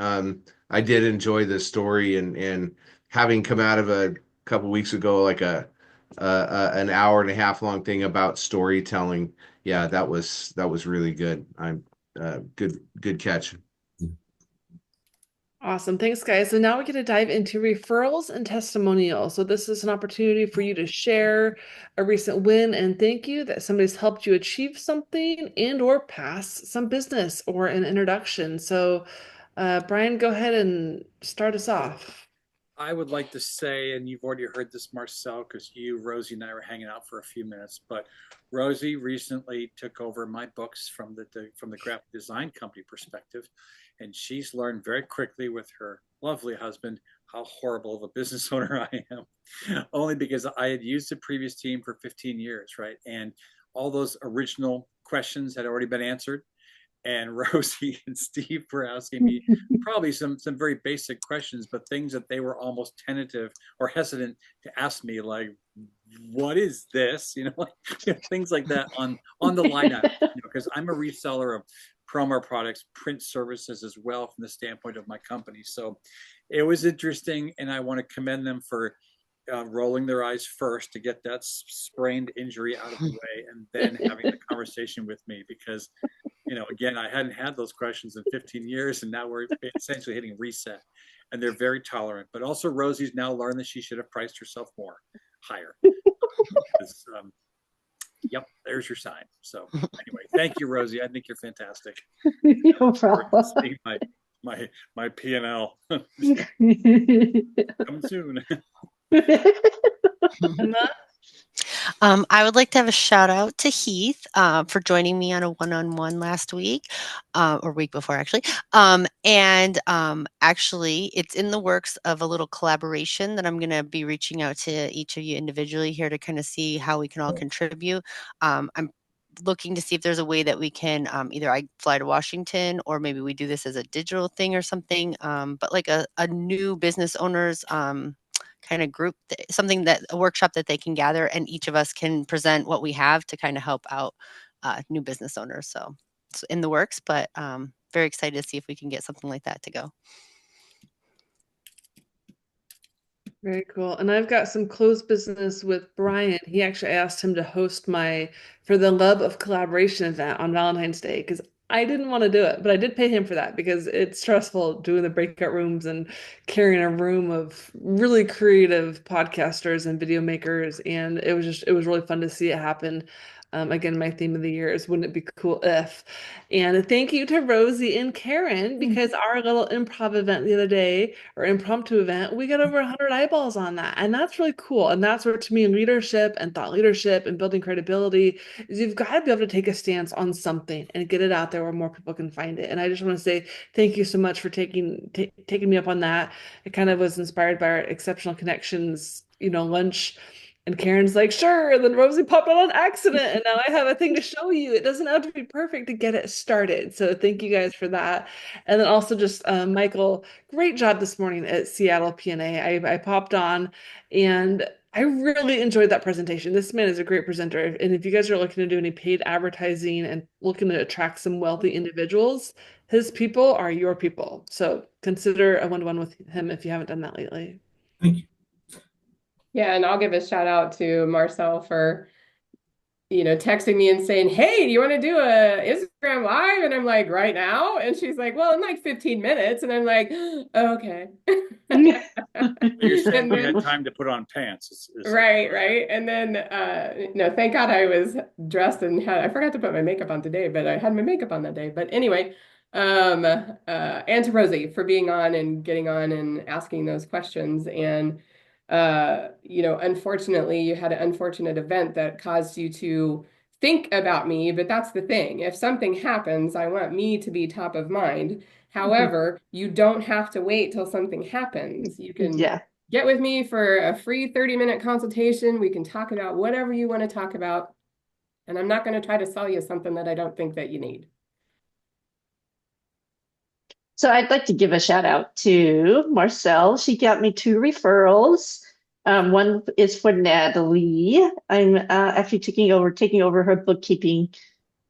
I did enjoy this story, and having come out of a couple weeks ago, like an hour and a half long thing about storytelling. Yeah, that was really good. I'm good catch. Awesome. Thanks, guys. So now we get to dive into referrals and testimonials. So this is an opportunity for you to share a recent win and thank you that somebody's helped you achieve something and or pass some business or an introduction. So Brian, go ahead and start us off. I would like to say, and you've already heard this, Marcel, because you, Rosie, and I were hanging out for a few minutes, but Rosie recently took over my books from the graphic design company perspective, and she's learned very quickly with her lovely husband how horrible of a business owner I am, only because I had used the previous team for 15 years, right? And all those original questions had already been answered. And Rosie and Steve were asking me probably some very basic questions, but things that they were almost tentative or hesitant to ask me, like, what is this? You know, like, things like that on the lineup, because I'm a reseller of promo products, print services as well from the standpoint of my company. So it was interesting, and I want to commend them for rolling their eyes first to get that sprained injury out of the way, and then having the conversation with me, because again, I hadn't had those questions in 15 years, and now we're essentially hitting reset, and they're very tolerant. But also, Rosie's now learned that she should have priced herself higher. Because, yep, there's your sign. So anyway, thank you, Rosie. I think you're fantastic. No problem. My PNAnw coming soon. I would like to have a shout out to Heath for joining me on a one-on-one last week, or week before actually. Actually, it's in the works of a little collaboration that I'm going to be reaching out to each of you individually here to kind of see how we can all contribute. I'm looking to see if there's a way that we can either I fly to Washington, or maybe we do this as a digital thing or something, but like a new business owners kind of group, a workshop that they can gather, and each of us can present what we have to kind of help out new business owners. So it's in the works, but very excited to see if we can get something like that to go. Very cool. And I've got some closed business with Brian. He actually asked him to host for the Love of Collaboration event on Valentine's Day, because I didn't want to do it, but I did pay him for that because it's stressful doing the breakout rooms and carrying a room of really creative podcasters and video makers. And it was really fun to see it happen. Again, my theme of the year is wouldn't it be cool if? And thank you to Rosie and Karen, because our little improv event the other day, or impromptu event, we got over 100 eyeballs on that. And that's really cool. And that's where, to me, leadership and thought leadership and building credibility is you've got to be able to take a stance on something and get it out there where more people can find it. And I just want to say thank you so much for taking me up on that. It kind of was inspired by our Exceptional Connections, lunch. And Karen's like, sure. And then Rosie popped out on accident. And now I have a thing to show you. It doesn't have to be perfect to get it started. So thank you guys for that. And then also just Michael, great job this morning at Seattle PNA. I popped on and I really enjoyed that presentation. This man is a great presenter. And if you guys are looking to do any paid advertising and looking to attract some wealthy individuals, his people are your people. So consider a one-to-one with him if you haven't done that lately. Thank you. Yeah, and I'll give a shout out to Marcel for texting me and saying, "Hey, do you want to do a Instagram live?" And I'm like, "Right now?" And she's like, "Well, in like 15 minutes." And I'm like, "Oh, okay." You're saying And you had then, time to put on pants. right, right. And then, no, thank God I was dressed and I forgot to put my makeup on today, but I had my makeup on that day. But anyway, and to Rosie for being on and getting on and asking those questions. And, unfortunately, you had an unfortunate event that caused you to think about me, but that's the thing. If something happens, I want me to be top of mind. However, you don't have to wait till something happens. You can Yeah. get with me for a free 30-minute consultation. We can talk about whatever you want to talk about. And I'm not going to try to sell you something that I don't think that you need. So I'd like to give a shout out to Marcel. She got me 2 referrals. One is for Natalie. I'm actually taking over her bookkeeping.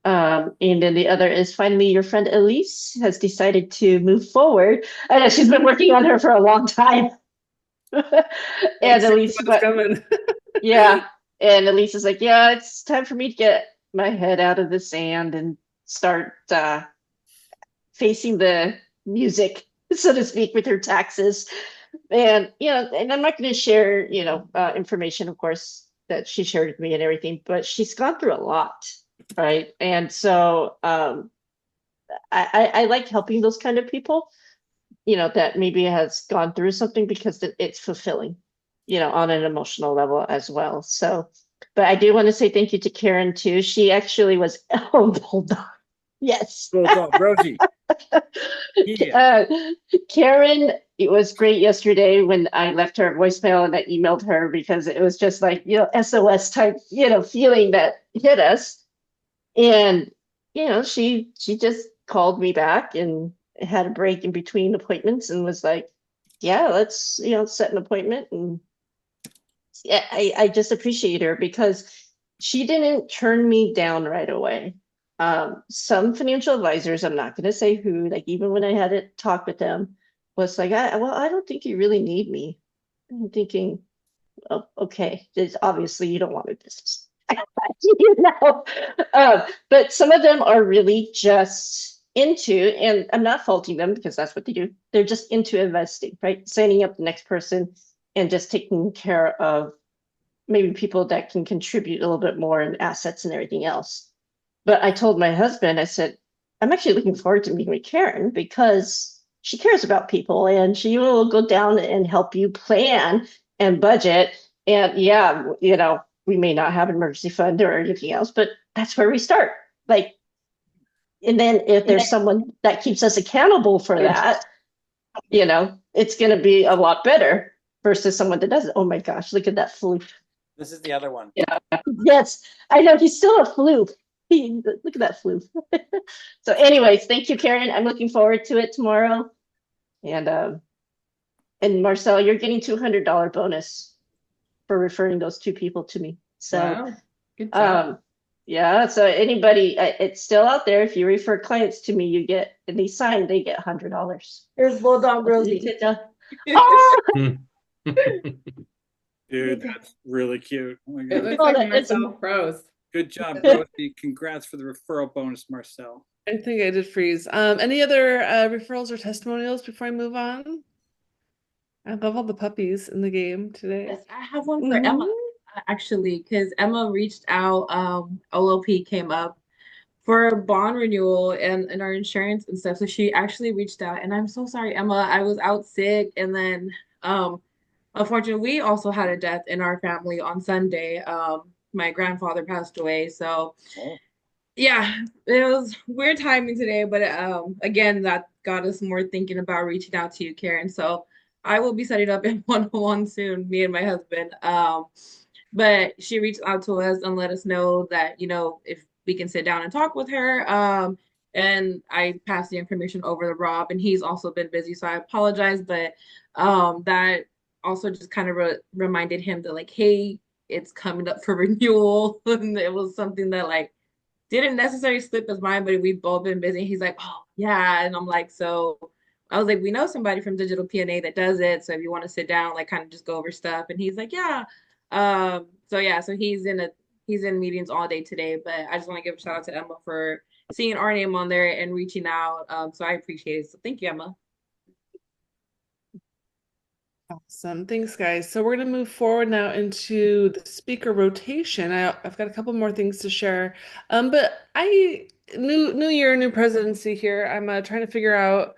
And then the other is finally your friend Elise has decided to move forward. I know she's been working on her for a long time. And Elise, yeah. And Elise is like, yeah, it's time for me to get my head out of the sand and start facing the music, so to speak, with her taxes. And and I'm not going to share information, of course, that she shared with me and everything, but she's gone through a lot, right? And so I like helping those kind of people, that maybe has gone through something, because it's fulfilling, on an emotional level as well. So, but I do want to say thank you to Karen too. She actually was, oh, hold on. Yes. Bulldog, Rosie. Yeah. Karen, it was great yesterday when I left her a voicemail and I emailed her, because it was just like, SOS type, feeling that hit us. And, she just called me back and had a break in between appointments and was like, yeah, let's, set an appointment. And yeah, I just appreciate her, because she didn't turn me down right away. Some financial advisors, I'm not going to say who, like even when I had a talk with them, was like, I don't think you really need me. I'm thinking, oh, okay, obviously you don't want a business. But some of them are really just into, and I'm not faulting them because that's what they do. They're just into investing, right? Signing up the next person and just taking care of maybe people that can contribute a little bit more in assets and everything else. But I told my husband, I said, I'm actually looking forward to meeting with Karen, because she cares about people and she will go down and help you plan and budget. And yeah, we may not have an emergency fund or anything else, but that's where we start. Like, and then if there's someone that keeps us accountable for that, it's going to be a lot better versus someone that doesn't. Oh my gosh, look at that floof. This is the other one. Yeah. Yes, I know, he's still a floof. Look at that floof. So anyways, thank you, Karen. I'm looking forward to it tomorrow. And Marcel, you're getting $200 bonus for referring those 2 people to me. So Wow. Good job. yeah, so anybody, it's still out there. If you refer clients to me, you get, and they sign, they get $100. Here's Bulldog Rosie. Oh! Dude, that's really cute. Oh my It God. looks like Marcel froze. Good job, Rosie. Congrats for the referral bonus, Marcel. I think I did freeze. Any other referrals or testimonials before I move on? I love all the puppies in the game today. Yes, I have one for Emma, actually, because Emma reached out. OLP came up for bond renewal and our insurance and stuff. So she actually reached out, and I'm so sorry, Emma. I was out sick, and then unfortunately, we also had a death in our family on Sunday. My grandfather passed away, so yeah, it was weird timing today. But again, that got us more thinking about reaching out to you, Karen. So I will be setting up in one-on-one soon, me and my husband. But she reached out to us and let us know that, if we can sit down and talk with her. And I passed the information over to Rob, and he's also been busy, so I apologize. But that also just kind of reminded him that, like, hey, it's coming up for renewal. And it was something that, like, didn't necessarily slip his mind, but we've both been busy. He's like, oh, yeah. And I'm like, so I was like, we know somebody from DigitalPNA that does it. So if you want to sit down, like, kind of just go over stuff. And he's like, yeah. So he's in a he's in meetings all day today, but I just want to give a shout out to Emma for seeing our name on there and reaching out. So I appreciate it. So thank you, Emma. Awesome. Thanks, guys. So we're going to move forward now into the speaker rotation. I've got a couple more things to share. But new year, new presidency here. I'm trying to figure out,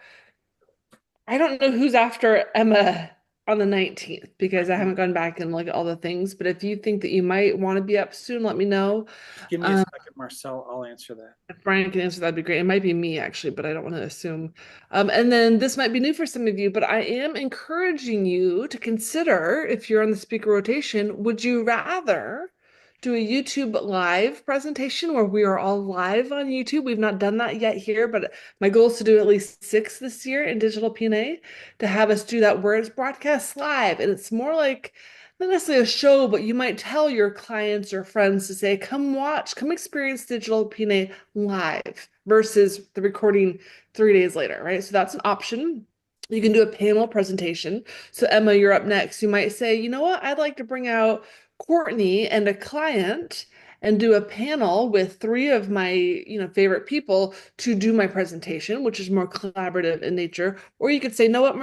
I don't know who's after Emma on the 19th because I haven't gone back and looked at all the things. But if you think that you might want to be up soon, let me know. Give me a second, Marcel. I'll answer that. If Brian can answer, that'd be great. It might be me actually, but I don't want to assume. And then this might be new for some of you, but I am encouraging you to consider, if you're on the speaker rotation, would you rather do a YouTube live presentation where we are all live on YouTube? We've not done that yet here, but my goal is to do at least 6 this year in DigitalPNA, to have us do that where it's broadcast live. And it's more like, not necessarily a show, but you might tell your clients or friends to say, come watch, come experience DigitalPNA live versus the recording 3 days later, right? So that's an option. You can do a panel presentation. So Emma, you're up next. You might say, you know what? I'd like to bring out Courtney and a client and do a panel with 3 of my, favorite people to do my presentation, which is more collaborative in nature. Or you could say, know what,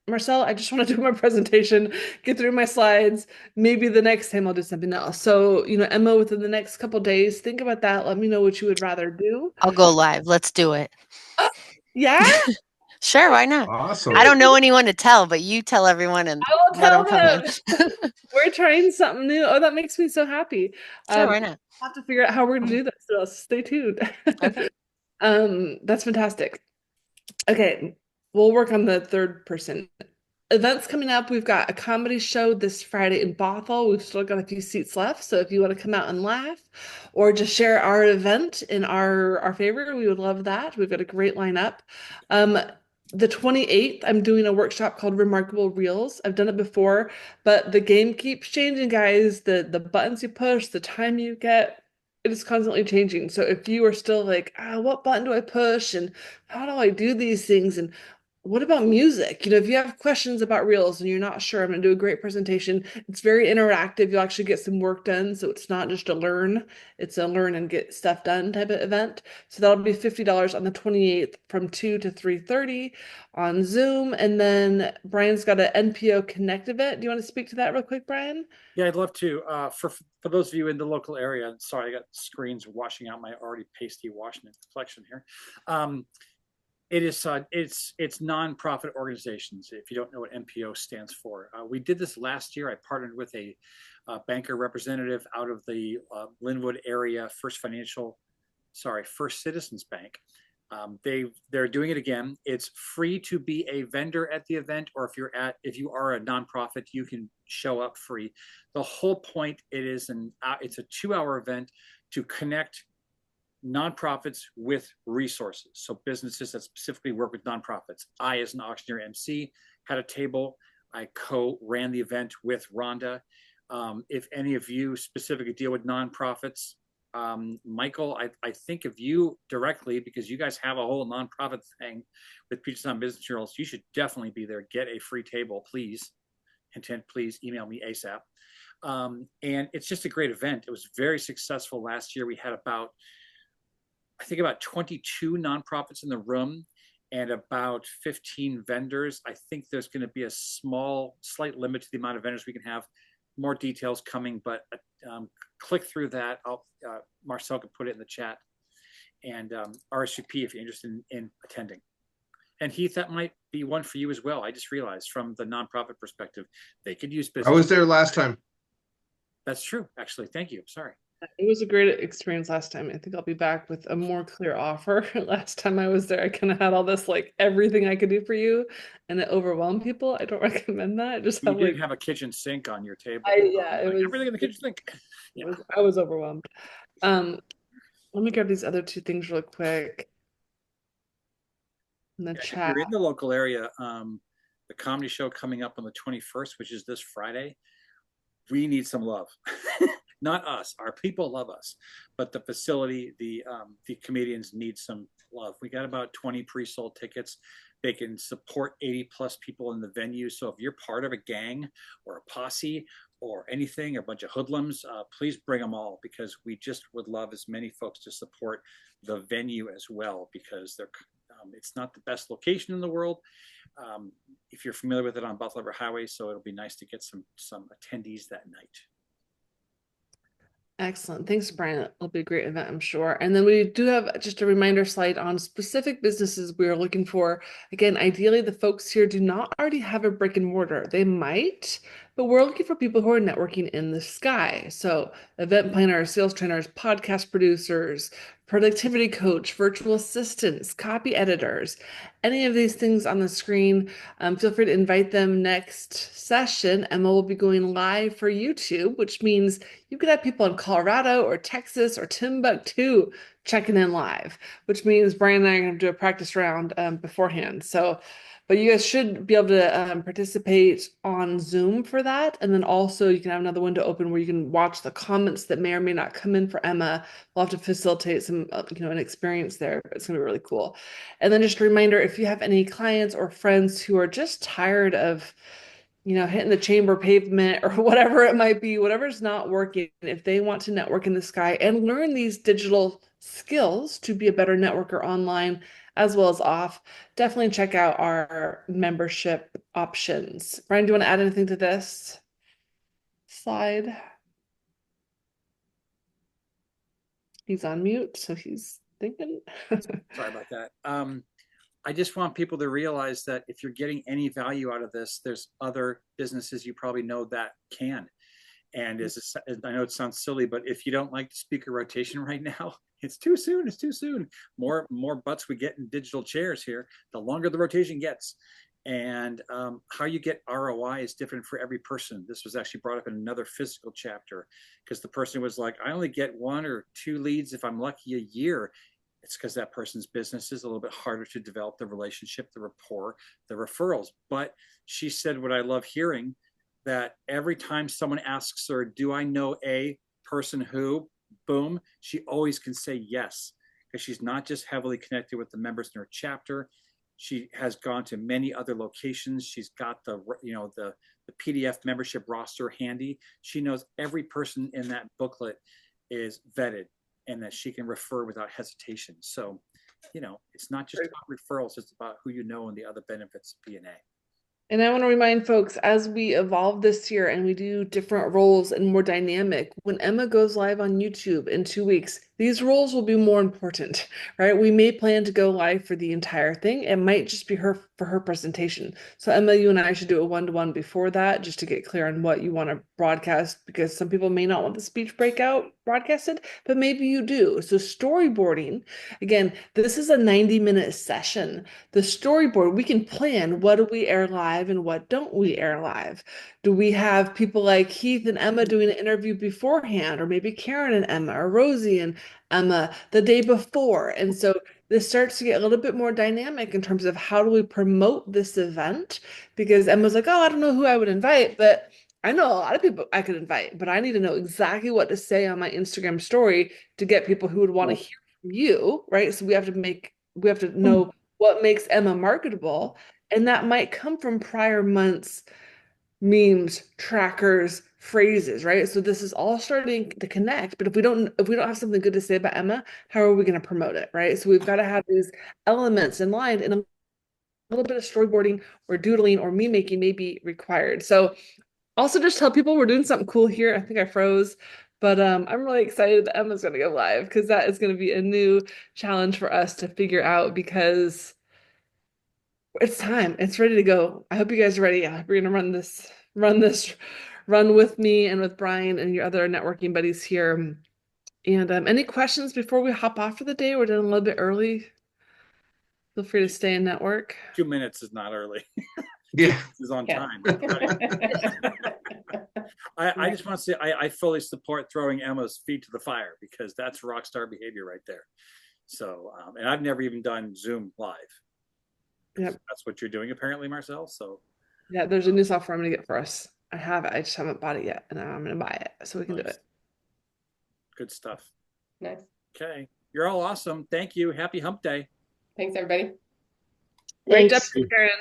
Marcel, I just want to do my presentation, get through my slides. Maybe the next time I'll do something else. So, Emma, within the next couple days, think about that. Let me know what you would rather do. I'll go live. Let's do it. Yeah? Sure, why not? Awesome. I don't know anyone to tell, but you tell everyone and I will let tell them come in. We're trying something new. Oh, that makes me so happy. Sure, why not? I'll have to figure out how we're going to do that. So stay tuned. Okay. That's fantastic. Okay, we'll work on the third person. Events coming up. We've got a comedy show this Friday in Bothell. We've still got a few seats left. So if you want to come out and laugh or just share our event in our favor, we would love that. We've got a great lineup. The 28th, I'm doing a workshop called Remarkable Reels. I've done it before, but the game keeps changing, guys. The buttons you push, the time you get, it is constantly changing. So if you are still like, what button do I push? And how do I do these things? And what about music? If you have questions about Reels and you're not sure, I'm going to do a great presentation. It's very interactive. You'll actually get some work done. So it's not just a learn, it's a learn and get stuff done type of event. So that'll be $50 on the 28th from 2 to 3:30 on Zoom. And then Brian's got an NPO Connect event. Do you want to speak to that real quick, Brian? Yeah, I'd love to. For those of you in the local area, sorry, I got screens washing out my already pasty Washington collection here. It's nonprofit organizations. If you don't know what NPO stands for, we did this last year. I partnered with a banker representative out of the Linwood area, First Citizens Bank. They're doing it again. It's free to be a vendor at the event, or if you are a nonprofit, you can show up free. The whole point, it's a 2-hour event to connect nonprofits with resources. So businesses that specifically work with nonprofits. I, as an auctioneer MC, had a table. I co-ran the event with Rhonda. If any of you specifically deal with nonprofits, Michael, I think of you directly because you guys have a whole nonprofit thing with Puget Sound Business Journals. You should definitely be there. Get a free table, please. Intent, please email me ASAP. And it's just a great event. It was very successful last year. We had about 22 nonprofits in the room and about 15 vendors. I think there's going to be a slight limit to the amount of vendors we can have. More details coming, but click through that. Marcel can put it in the chat, and RSVP if you're interested in attending. And Heath, that might be one for you as well. I just realized from the nonprofit perspective, they could use business. I was there last time. That's true, actually. Thank you. Sorry. It was a great experience last time. I think I'll be back with a more clear offer. Last time I was there, I kind of had all this, like, everything I could do for you, and it overwhelmed people. I don't recommend that. Just you did have a kitchen sink on your table. It was everything in the kitchen sink. Yeah. I was overwhelmed. Let me grab these other 2 things real quick. In the chat. If you're in the local area, the comedy show coming up on the 21st, which is this Friday, we need some love. Not us. Our people love us, but the facility, the comedians need some love. We got about 20 pre-sold tickets. They can support 80 plus people in the venue. So if you're part of a gang or a posse or anything, a bunch of hoodlums, please bring them all, because we just would love as many folks to support the venue as well, because it's not the best location in the world. If you're familiar with it, on Buffalo River Highway, so it'll be nice to get some attendees that night. Excellent. Thanks, Brian. It'll be a great event, I'm sure. And then we do have just a reminder slide on specific businesses we are looking for. Again, ideally, the folks here do not already have a brick and mortar. They might, but we're looking for people who are networking in the sky. So event planners, sales trainers, podcast producers, productivity coach, virtual assistants, copy editors, any of these things on the screen. Feel free to invite them next session. Emma will be going live for YouTube, which means you could have people in Colorado or Texas or Timbuktu checking in live, which means Brian and I are going to do a practice round beforehand. So, but you guys should be able to participate on Zoom for that. And then also you can have another window open where you can watch the comments that may or may not come in for Emma. We'll have to facilitate some, an experience there. It's going to be really cool. And then just a reminder, if you have any clients or friends who are just tired of hitting the chamber pavement or whatever it might be, whatever's not working, if they want to network in the sky and learn these digital skills to be a better networker online as well as off, definitely check out our membership options. Brian, do you want to add anything to this slide? He's on mute, so he's thinking. Sorry about that. I just want people to realize that if you're getting any value out of this, there's other businesses you probably know that can. And I know it sounds silly, but if you don't like the speaker rotation right now, it's too soon. It's too soon. More butts we get in digital chairs here, the longer the rotation gets. And how you get ROI is different for every person. This was actually brought up in another physical chapter, because the person was like, I only get 1 or 2 leads if I'm lucky a year. It's because that person's business is a little bit harder to develop the relationship, the rapport, the referrals. But she said what I love hearing, that every time someone asks her, do I know a person who, boom, she always can say yes, because she's not just heavily connected with the members in her chapter. She has gone to many other locations. She's got the PDF membership roster handy. She knows every person in that booklet is vetted and that she can refer without hesitation. So, it's not just about referrals, it's about who you know and the other benefits of PNA. And I want to remind folks, as we evolve this year and we do different roles and more dynamic, when Emma goes live on YouTube in 2 weeks, these roles will be more important, right? We may plan to go live for the entire thing. It might just be her for her presentation. So Emma, you and I should do a one-to-one before that, just to get clear on what you want to broadcast, because some people may not want the speech breakout broadcasted, but maybe you do. So storyboarding, again, this is a 90-minute session. The storyboard, we can plan, what do we air live and what don't we air live? Do we have people like Heath and Emma doing an interview beforehand, or maybe Karen and Emma, or Rosie and Emma the day before? And so this starts to get a little bit more dynamic in terms of how do we promote this event, because Emma's like, oh, I don't know who I would invite, but I know a lot of people I could invite, but I need to know exactly what to say on my Instagram story to get people who would want to hear from you, right? So we have to know what makes Emma marketable, and that might come from prior months, memes, trackers, phrases, right? So this is all starting to connect, but if we don't have something good to say about Emma, how are we going to promote it, right? So we've got to have these elements in line, and a little bit of storyboarding or doodling or meme making may be required. So also just tell people we're doing something cool here. I think I froze, but I'm really excited that Emma's going to go live, because that is going to be a new challenge for us to figure out, because it's time. It's ready to go. I hope you guys are ready. We're going to run with me and with Brian and your other networking buddies here. And any questions before we hop off for the day? We're done a little bit early. Feel free to stay in network. 2 minutes is not early. Yeah. Is on time. I just want to say I fully support throwing Emma's feet to the fire, because that's rock star behavior right there. So, and I've never even done Zoom live. Yep. That's what you're doing apparently, Marcel. So yeah, there's a new software I'm gonna get for us. I have it. I just haven't bought it yet, and I'm gonna buy it so we can do it. Good stuff. Nice. Okay. You're all awesome. Thank you. Happy hump day. Thanks, everybody. Great job, Thanks. Karen.